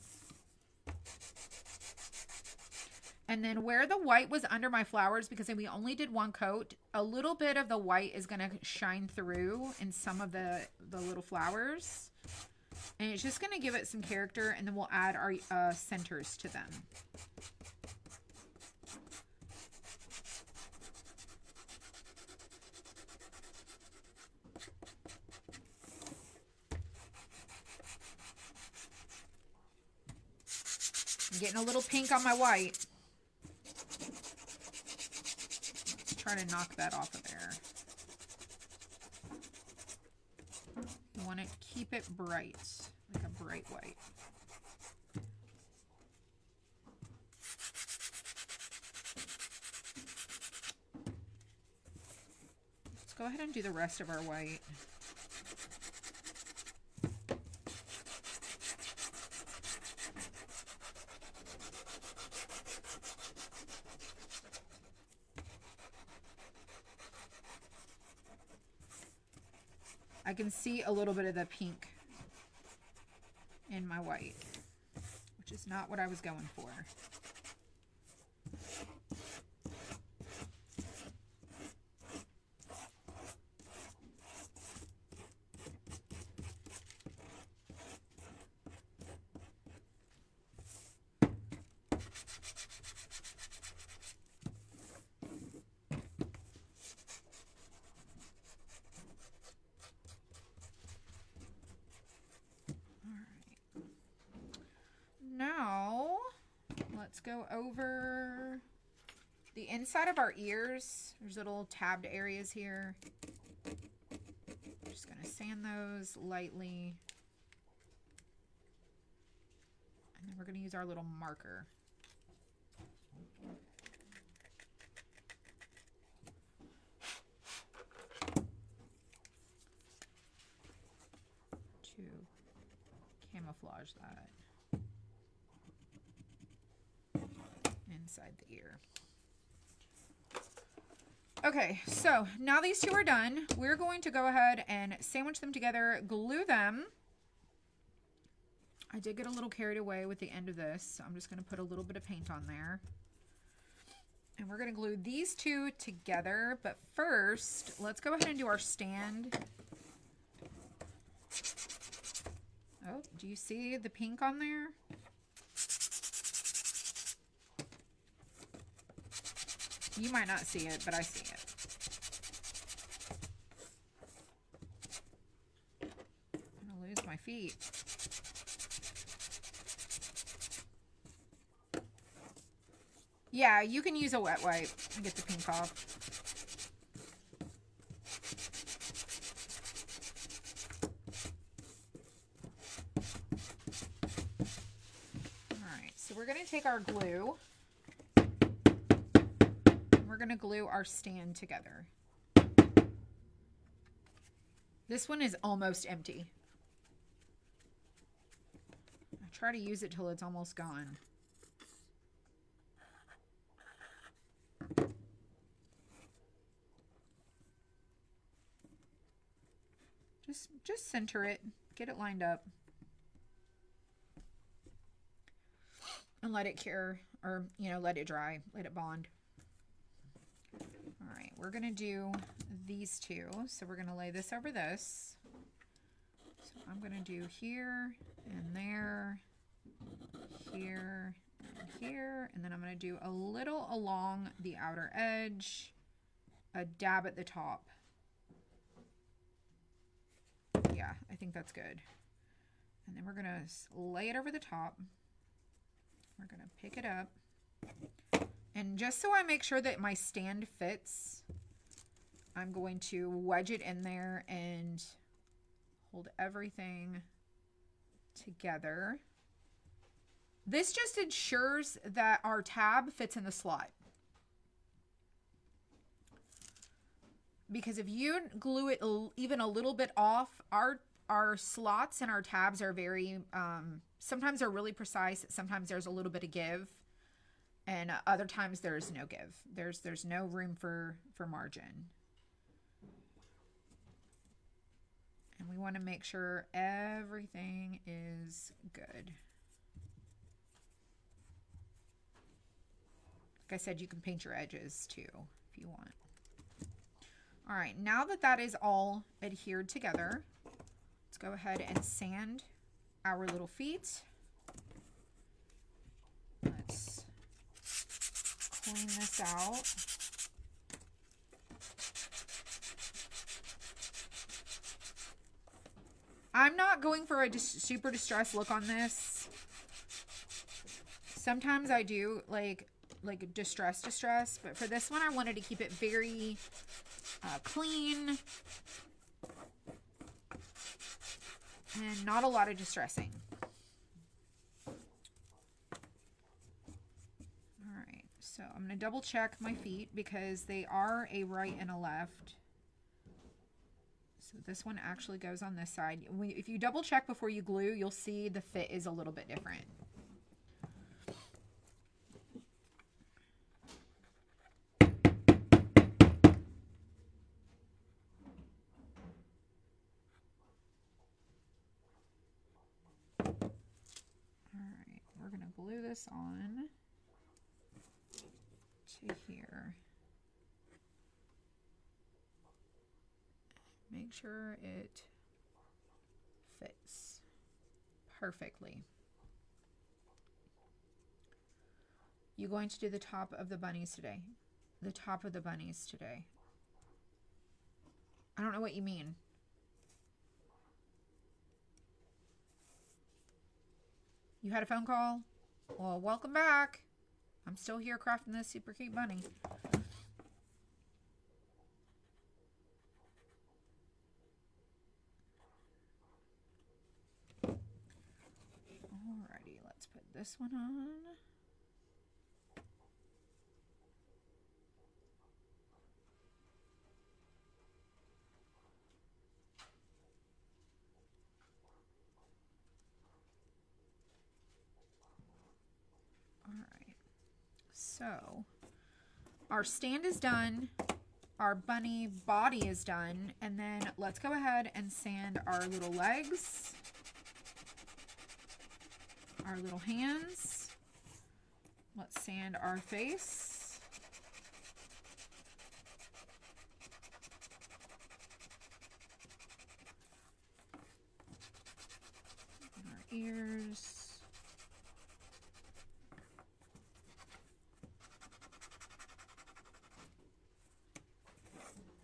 And then where the white was under my flowers, because we only did one coat, a little bit of the white is going to shine through in some of the little flowers. And it's just going to give it some character, and then we'll add our centers to them. I'm getting a little pink on my white. Try to knock that off of there. You want to keep it bright, like a bright white. Let's go ahead and do the rest of our white. I can see a little bit of the pink in my white, which is not what I was going for. Now, let's go over the inside of our ears. There's little tabbed areas here. I'm just going to sand those lightly. And then we're going to use our little marker. To camouflage that. Inside the ear. Okay, so now these two are done. We're going to go ahead and sandwich them together, glue them. I did get a little carried away with the end of this, so I'm just going to put a little bit of paint on there. And we're going to glue these two together. But first, let's go ahead and do our stand. Oh, do you see the pink on there? You might not see it, but I see it. I'm gonna lose my feet. Yeah, you can use a wet wipe and get the pink off. All right, so we're gonna take our glue. We're going to glue our stand together. This one is almost empty. I try to use it till it's almost gone. Just center it, get it lined up, and let it cure, or let it dry, let it bond. All right, we're going to do these two. So we're going to lay this over this. So I'm going to do here and there, here and here. And then I'm going to do a little along the outer edge, a dab at the top. Yeah, I think that's good. And then we're going to lay it over the top. We're going to pick it up. And just so I make sure that my stand fits, I'm going to wedge it in there and hold everything together. This just ensures that our tab fits in the slot. Because if you glue it even a little bit off, our slots and our tabs are very, sometimes they're really precise, sometimes there's a little bit of give. And other times there's no give. There's no room for margin. And we want to make sure everything is good. Like I said, you can paint your edges too if you want. All right, now that that is all adhered together, let's go ahead and sand our little feet. Let's clean this out. I'm not going for a super distressed look on this. Sometimes I do like distress, but for this one I wanted to keep it very clean and not a lot of distressing. So I'm going to double check my feet because they are a right and a left. So this one actually goes on this side. If you double check before you glue, you'll see the fit is a little bit different. All right, we're going to glue this on to here. Make sure it fits perfectly. You're going to do the top of the bunnies today. The top of the bunnies today. I don't know what you mean. You had a phone call? Well, welcome back. I'm still here crafting this super cute bunny. Alrighty, let's put this one on. Alright, so our stand is done. Our bunny body is done. And then let's go ahead and sand our little legs, our little hands. Let's sand our face. ears.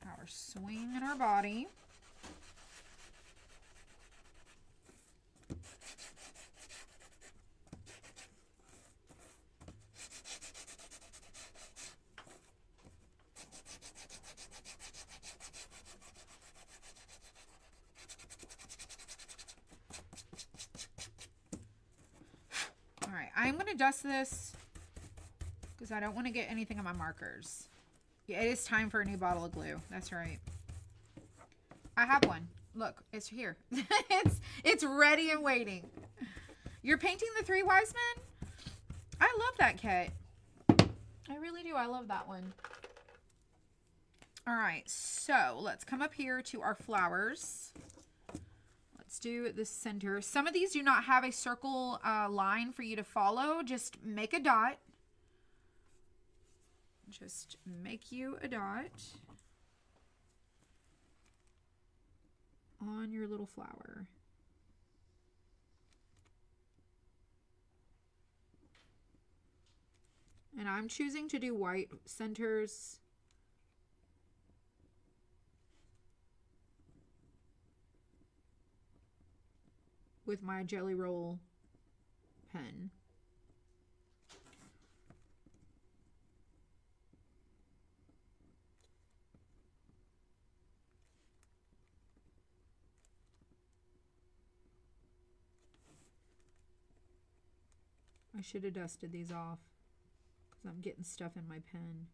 Our swing in our body. All right, I'm going to dust this because I don't want to get anything on my markers. Yeah, it is time for a new bottle of glue. That's right. I have one. Look, it's here. it's ready and waiting. You're painting the Three Wise Men? I love that kit. I really do. I love that one. All right, so let's come up here to our flowers. Let's do the center. Some of these do not have a circle line for you to follow. Just make a dot. Just make you a dot on your little flower. And I'm choosing to do white centers. With my Jelly Roll pen. I should have dusted these off because I'm getting stuff in my pen.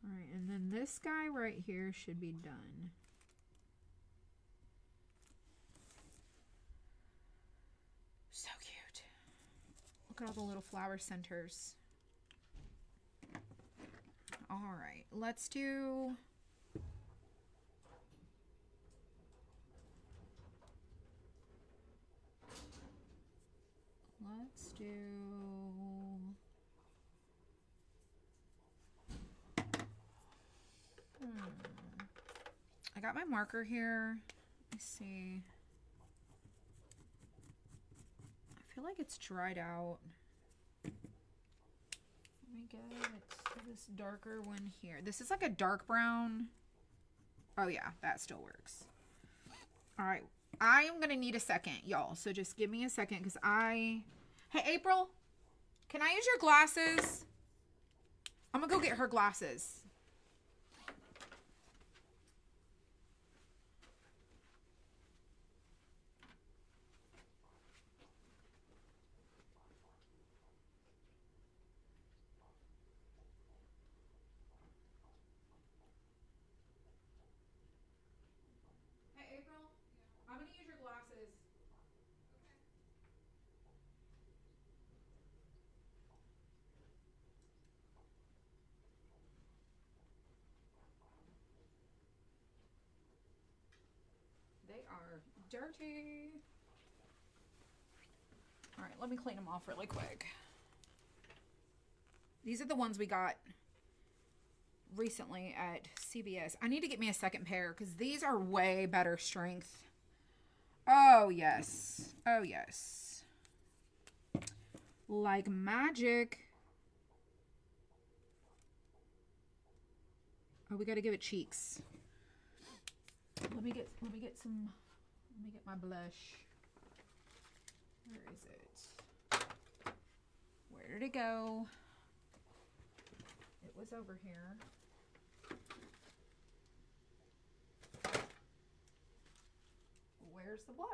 All right, and then this guy right here should be done. So cute. Look at all the little flower centers. All right, let's do... Let's do... I got my marker here. Let's see. I feel like it's dried out. Let me get this darker one here. This is like a dark brown. Oh yeah, that still works. All right. I am going to need a second, y'all. So just give me a second because Hey, April, can I use your glasses? I'm going to go get her glasses. I'm going to use your glasses. They are dirty. All right, let me clean them off really quick. These are the ones we got recently at CVS. I need to get me a second pair because these are way better strength. Oh, yes. Oh, yes. Like magic. Oh, we got to give it cheeks. Let me get my blush. Where is it? Where did it go? It was over here. Where's the blush?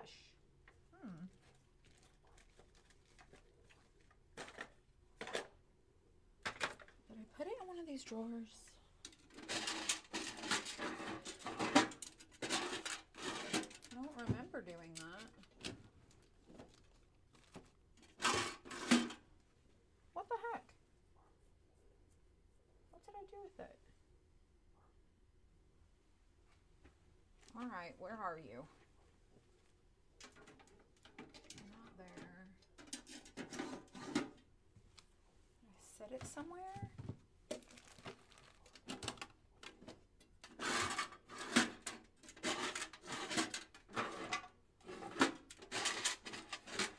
Did I put it in one of these drawers? I don't remember doing that. What the heck? What did I do with it? All right, where are you? set it somewhere.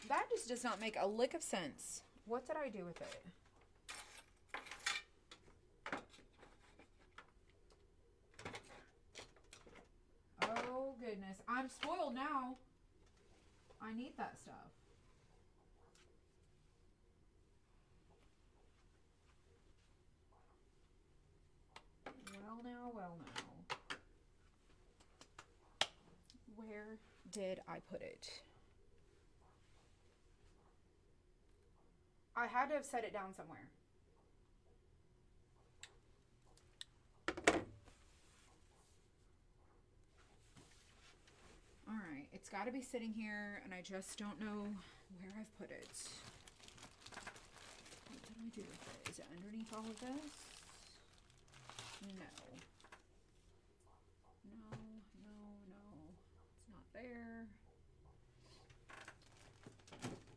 That just does not make a lick of sense. What did I do with it? Oh goodness, I'm spoiled now. I need that stuff. Well now, well now. Where did I put it? I had to have set it down somewhere. Alright, it's got to be sitting here, and I just don't know where I've put it. What did I do with it? Is it underneath all of this? No. No, no, no. It's not there.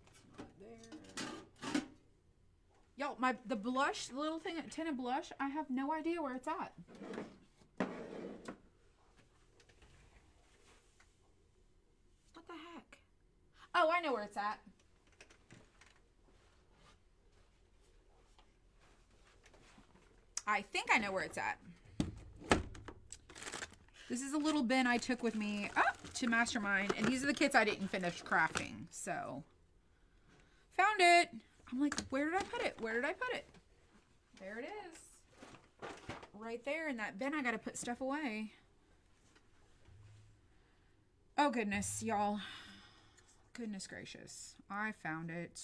It's not there. Yo, the blush, the little thing, tin of blush, I have no idea where it's at. What the heck? Oh, I know where it's at. I think I know where it's at. This is a little bin I took with me to Mastermind, and these are the kits I didn't finish crafting, so found it. I'm like, where did I put it? Where did I put it? There it is. Right there in that bin. I gotta put stuff away. Oh goodness, y'all. Goodness gracious. I found it.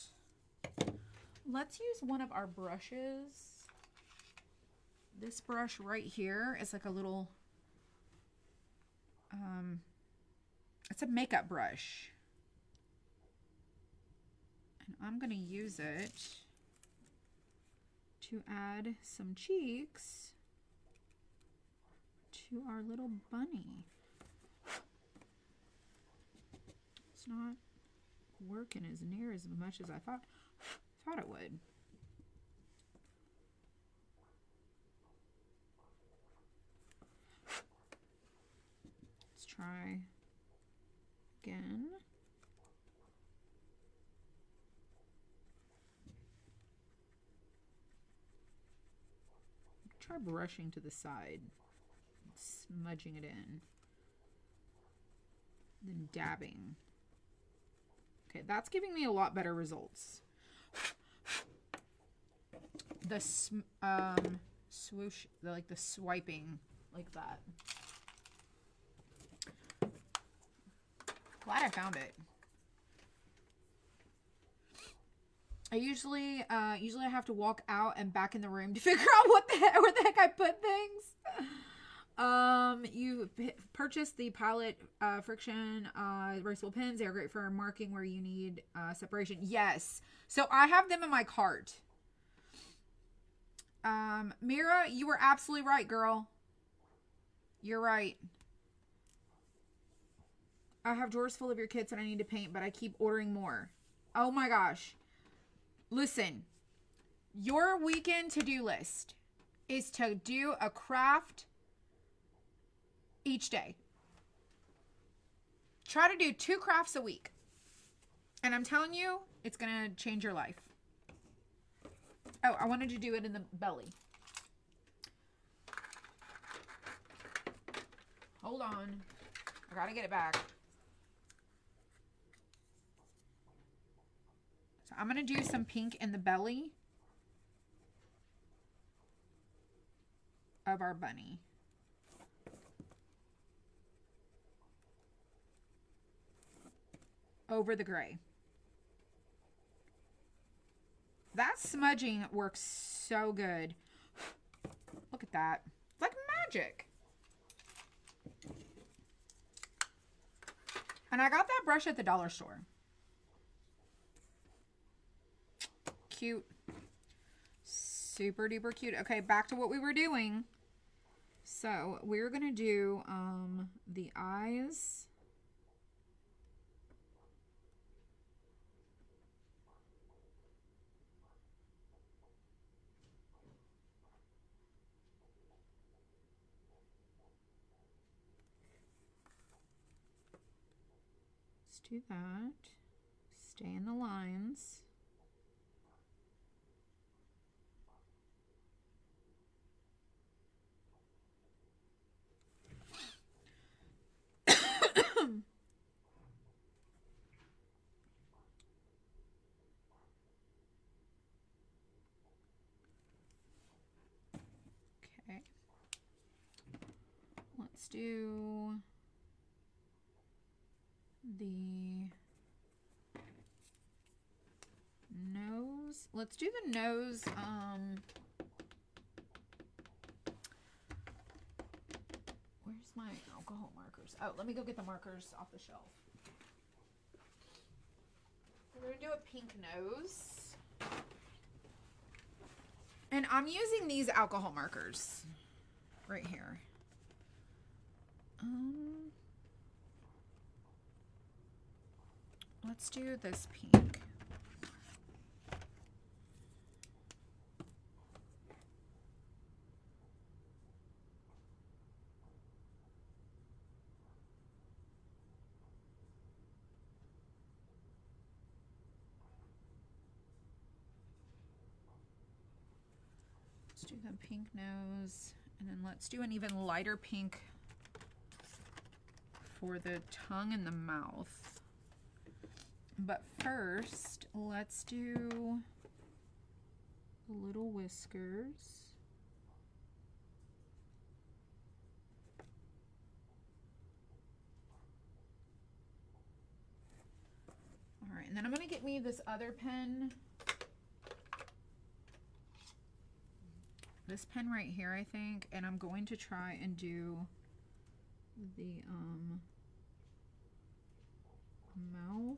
Let's use one of our brushes. This brush right here is like a little, it's a makeup brush. And I'm going to use it to add some cheeks to our little bunny. It's not working as near as much as I thought it would. Let's try again. Try brushing to the side, smudging it in, then dabbing. Okay, that's giving me a lot better results. The swoosh, like the swiping, like that. Glad I found it. I usually I have to walk out and back in the room to figure out where the heck I put things. You purchased the palette friction erasable pens. They are great for marking where you need separation. Yes. So I have them in my cart. Mira, you were absolutely right, girl. You're right. I have drawers full of your kits and I need to paint, but I keep ordering more. Oh my gosh. Listen, your weekend to-do list is to do a craft each day. Try to do 2 crafts a week. And I'm telling you, it's going to change your life. Oh, I wanted to do it in the belly. Hold on. I got to get it back. So I'm going to do some pink in the belly of our bunny. Over the gray. That smudging works so good. Look at that. It's like magic. And I got that brush at the dollar store. Cute. Super duper cute. Okay, back to what we were doing. So we're gonna do the eyes. Let's do that. Stay in the lines. Okay. Let's do the nose. Let's do the nose. Where's my alcohol markers? Oh, let me go get the markers off the shelf. We're gonna do a pink nose. And I'm using these alcohol markers right here. Let's do this pink. Let's do the pink nose, and then let's do an even lighter pink for the tongue and the mouth. But first, let's do the little whiskers. All right, and then I'm gonna get me this other pen. This pen right here, I think, and I'm going to try and do the mouth.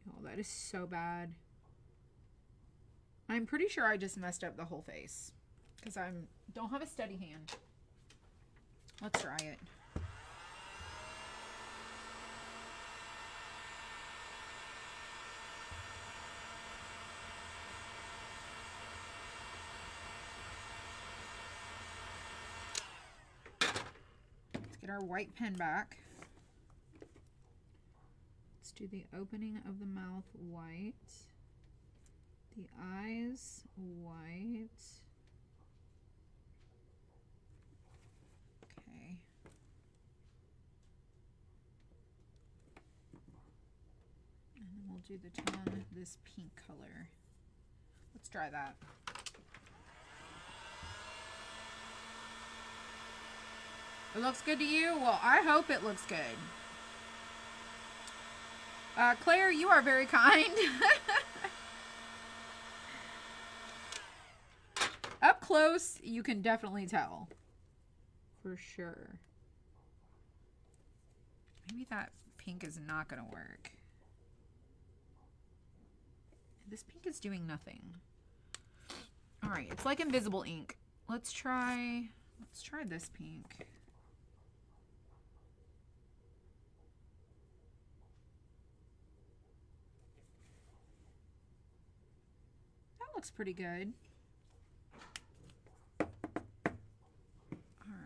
Oh, that is so bad. I'm pretty sure I just messed up the whole face because I don't have a steady hand. Let's try it. Get our white pen back. Let's do the opening of the mouth white, the eyes white. Okay. And then we'll do the tongue, this pink color. Let's try that. It looks good to you? Well, I hope it looks good. Claire, you are very kind. Up close, you can definitely tell. For sure. Maybe that pink is not going to work. This pink is doing nothing. All right, it's like invisible ink. Let's try this pink. Looks pretty good. All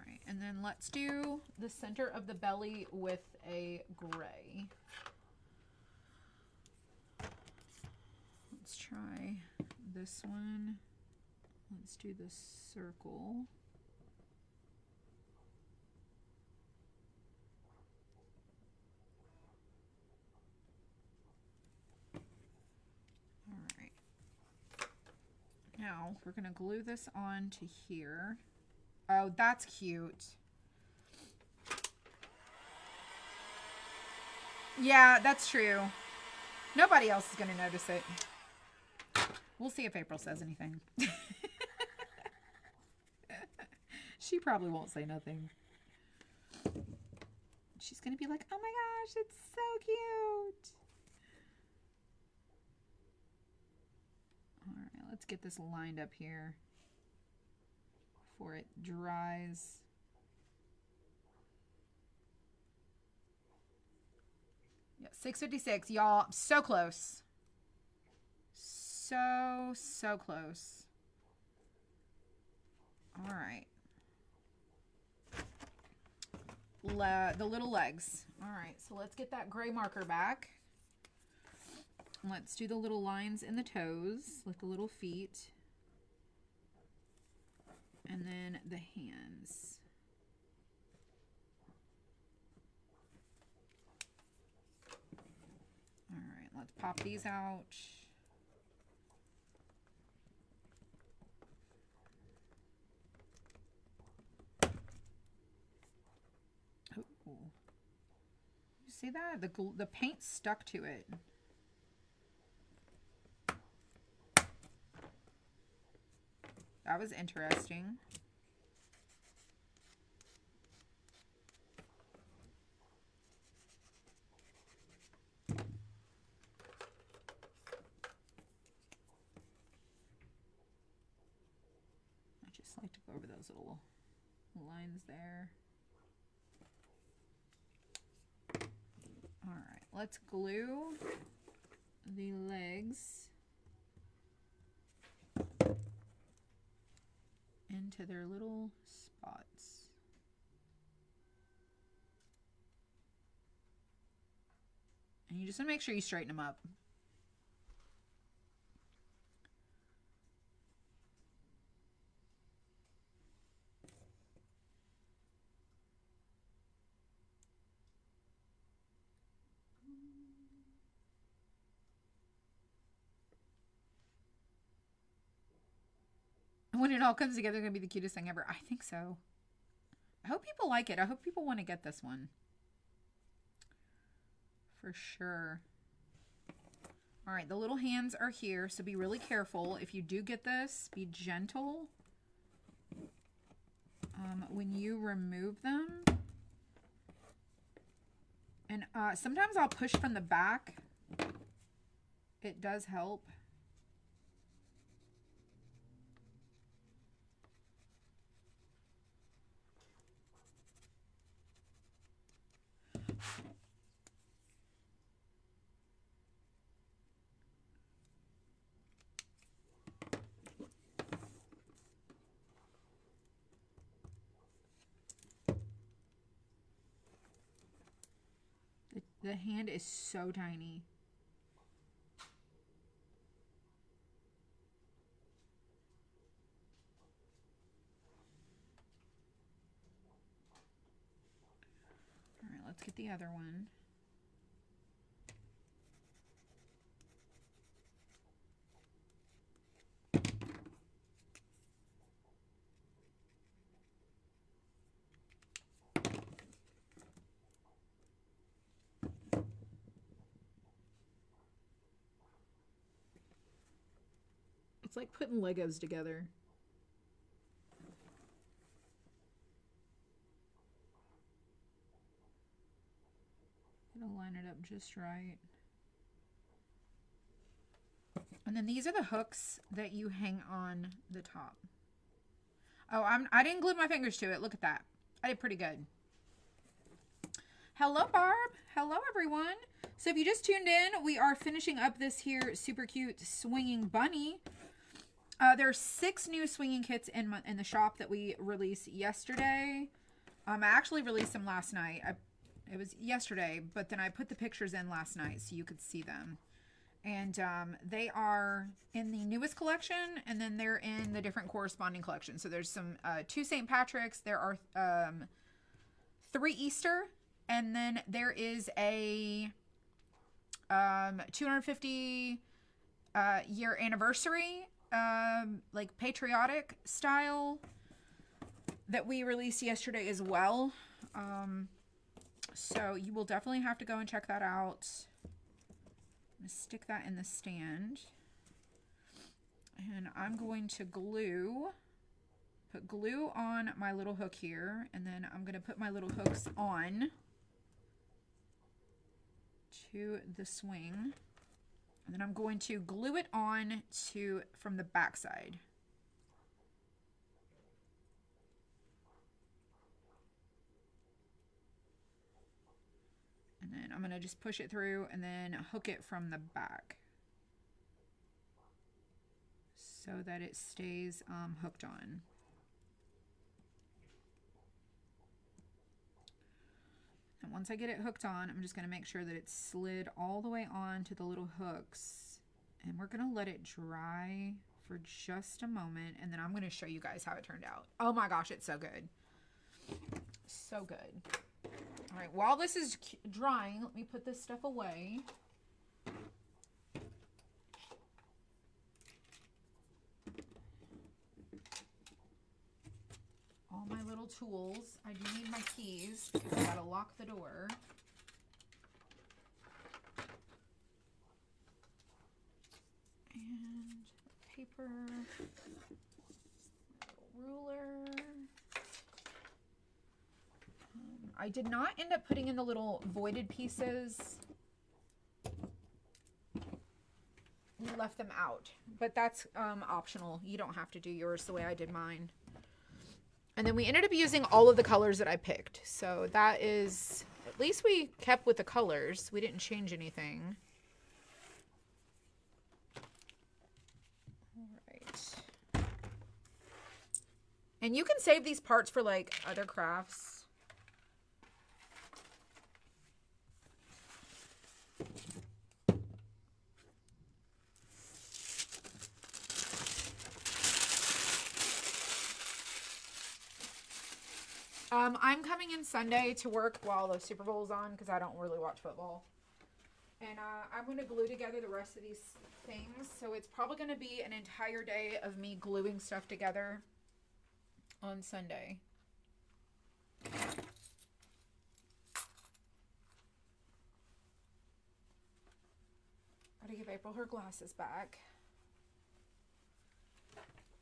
right, and then let's do the center of the belly with a gray. Let's try this one. Let's do the circle. Now we're going to glue this on to here. Oh, that's cute. Yeah, that's true. Nobody else is going to notice it. We'll see if April says anything. She probably won't say nothing. She's going to be like, oh my gosh, it's so cute. All right, let's get this lined up here before it dries. Yeah, 6:56, y'all. So close. So close. All right. The little legs. All right, so let's get that gray marker back. Let's do the little lines in the toes, like the little feet. And then the hands. All right, let's pop these out. Oh, you see that? The paint stuck to it. That was interesting. I just like to go over those little lines there. All right, let's glue the legs into their little spots. And you just want to make sure you straighten them up. When it all comes together, it's going to be the cutest thing ever. I think so. I hope people like it. I hope people want to get this one. For sure. All right, the little hands are here, so be really careful. If you do get this, be gentle when you remove them. And sometimes I'll push from the back. It does help. The hand is so tiny. All right, let's get the other one. It's like putting Legos together. Gonna line it up just right. And then these are the hooks that you hang on the top. Oh, I didn't glue my fingers to it. Look at that. I did pretty good. Hello, Barb. Hello, everyone. So if you just tuned in, we are finishing up this here super cute swinging bunny. There are 6 new swinging kits in the shop that we released yesterday. I actually released them last night. It was yesterday, but then I put the pictures in last night so you could see them. And they are in the newest collection, and then they're in the different corresponding collections. So there's some 2 St. Patrick's, there are 3 Easter, and then there is a 250 year anniversary, like patriotic style that we released yesterday as well. So you will definitely have to go and check that out. I'm going to stick that in the stand. And I'm going to put glue on my little hook here. And then I'm going to put my little hooks on to the swing. And then I'm going to glue it on from the back side. And then I'm going to just push it through and then hook it from the back so that it stays hooked on. And once I get it hooked on, I'm just going to make sure that it's slid all the way on to the little hooks. And we're going to let it dry for just a moment. And then I'm going to show you guys how it turned out. Oh my gosh, it's so good. So good. All right, while this is drying, let me put this stuff away. All my little tools. I do need my keys because I gotta lock the door. And paper, ruler. I did not end up putting in the little voided pieces. We left them out, but that's optional. You don't have to do yours the way I did mine. And then we ended up using all of the colors that I picked. So that is, at least we kept with the colors. We didn't change anything. All right. And you can save these parts for like other crafts. I'm coming in Sunday to work while the Super Bowl's on because I don't really watch football. And I'm going to glue together the rest of these things. So it's probably going to be an entire day of me gluing stuff together on Sunday. Gotta give April her glasses back.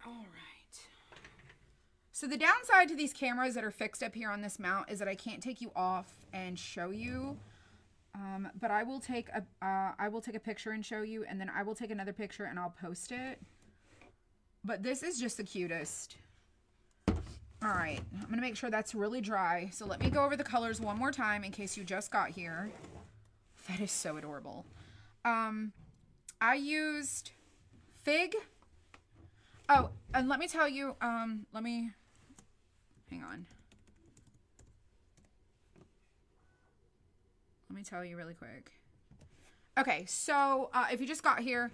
All right. So the downside to these cameras that are fixed up here on this mount is that I can't take you off and show you. But I will take a picture and show you, and then I will take another picture and I'll post it. But this is just the cutest. All right, I'm gonna make sure that's really dry. So let me go over the colors one more time in case you just got here. That is so adorable. I used Fig. Oh, and let me tell you, hang on. Let me tell you really quick. Okay, so if you just got here,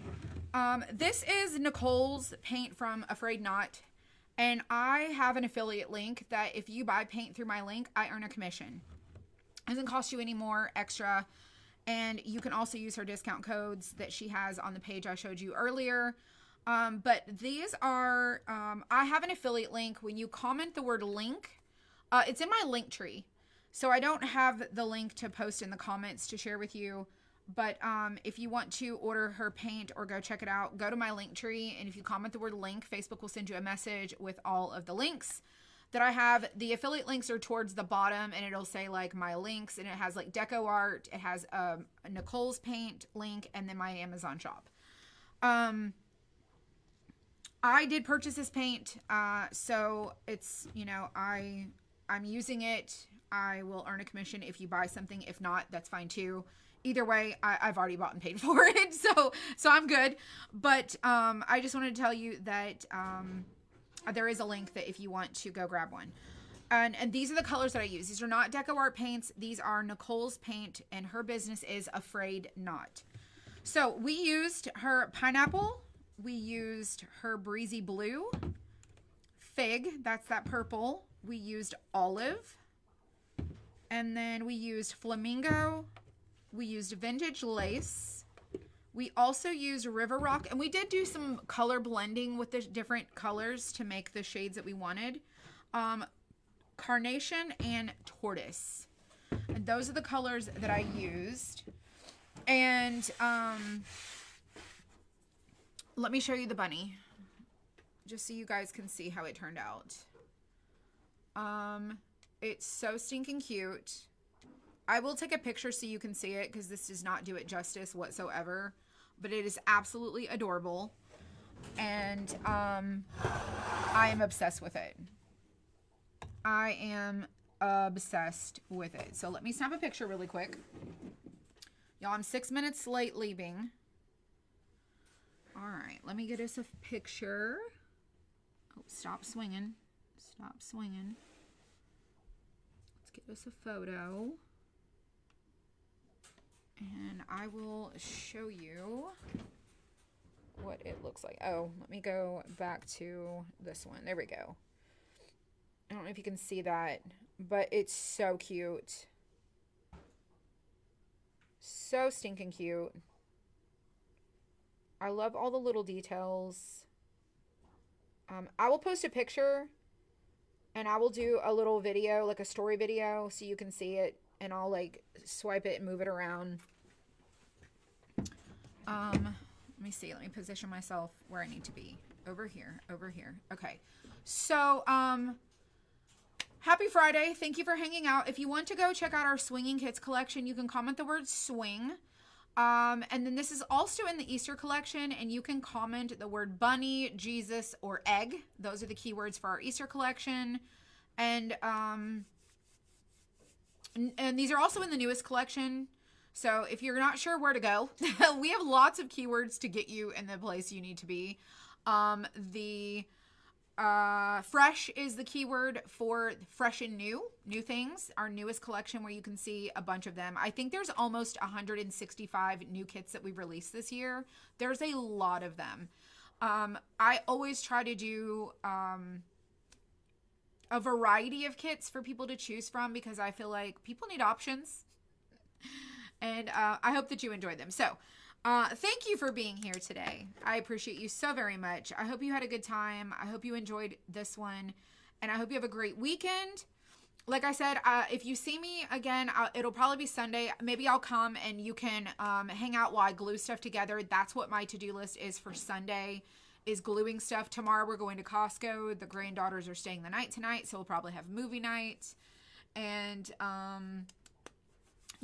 this is Nicole's paint from Afraid Not. And I have an affiliate link that if you buy paint through my link, I earn a commission. It doesn't cost you any more extra. And you can also use her discount codes that she has on the page I showed you earlier. But these are, I have an affiliate link. When you comment the word link, it's in my link tree. So I don't have the link to post in the comments to share with you. But if you want to order her paint or go check it out, go to my link tree. And if you comment the word link, Facebook will send you a message with all of the links that I have. The affiliate links are towards the bottom, and it'll say like my links, and it has like deco art. It has a Nicole's paint link, and then my Amazon shop. I did purchase this paint, so it's, you know, I'm using it. I will earn a commission if you buy something. If not, that's fine too. Either way, I've already bought and paid for it, so I'm good. But I just wanted to tell you that there is a link that if you want to go grab one. And these are the colors that I use. These are not deco art paints. These are Nicole's paint, and her business is Afraid Not. So we used her pineapple. We used her breezy blue. Fig, that's that purple. We used olive. And then we used flamingo. We used vintage lace. We also used river rock, and we did do some color blending with the different colors to make the shades that we wanted. Carnation and tortoise. And those are the colors that I used. And let me show you the bunny, just so you guys can see how it turned out. It's so stinking cute. I will take a picture so you can see it, because this does not do it justice whatsoever, but it is absolutely adorable. And I am obsessed with it. I am obsessed with it. So let me snap a picture really quick. Y'all, I'm 6 minutes late leaving. All right, let me get us a picture. Oh, stop swinging. Stop swinging. Let's get us a photo. And I will show you what it looks like. Oh, let me go back to this one. There we go. I don't know if you can see that, but it's so cute. So stinking cute. I love all the little details. I will post a picture and I will do a little video, like a story video, so you can see it, and I'll like swipe it and move it around. Let me see. Let me position myself where I need to be. Over here. Over here. Okay. So, happy Friday. Thank you for hanging out. If you want to go check out our swinging kits collection, you can comment the word swing. And then this is also in the Easter collection, and you can comment the word bunny, Jesus, or egg. Those are the keywords for our Easter collection. And these are also in the newest collection. So if you're not sure where to go, we have lots of keywords to get you in the place you need to be. Fresh is the keyword for fresh and new things, our newest collection, where you can see a bunch of them. I think there's almost 165 new kits that we've released this year. There's a lot of them. I always try to do a variety of kits for people to choose from, because I feel like people need options. And I hope that you enjoyed them. So thank you for being here today. I appreciate you so very much. I hope you had a good time. I hope you enjoyed this one. And I hope you have a great weekend. Like I said, if you see me again, it'll probably be Sunday. Maybe I'll come and you can hang out while I glue stuff together. That's what my to-do list is for Sunday, is gluing stuff. Tomorrow we're going to Costco. The granddaughters are staying the night tonight, so we'll probably have movie night. And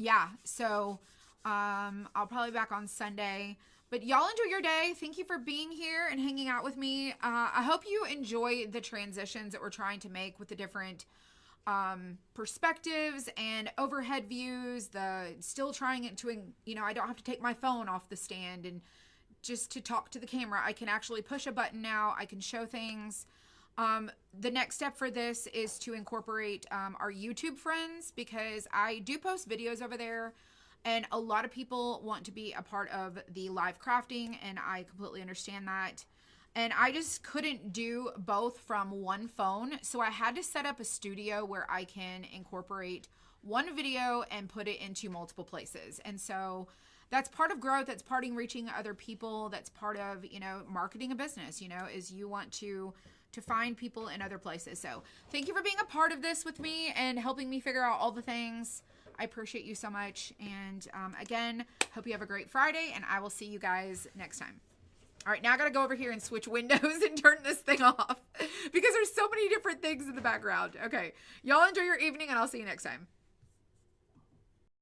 yeah, so I'll probably be back on Sunday. But y'all enjoy your day. Thank you for being here and hanging out with me. I hope you enjoy the transitions that we're trying to make with the different perspectives and overhead views. The still trying it to, I don't have to take my phone off the stand and just to talk to the camera. I can actually push a button now. I can show things. The next step for this is to incorporate our YouTube friends, because I do post videos over there, and a lot of people want to be a part of the live crafting, and I completely understand that. And I just couldn't do both from one phone, so I had to set up a studio where I can incorporate one video and put it into multiple places. And so that's part of growth. That's part of reaching other people. That's part of, marketing a business, is you want to find people in other places. So thank you for being a part of this with me and helping me figure out all the things. I appreciate you so much. And again, hope you have a great Friday, and I will see you guys next time. All right, now I got to go over here and switch windows and turn this thing off because there's so many different things in the background. Okay, y'all enjoy your evening, and I'll see you next time.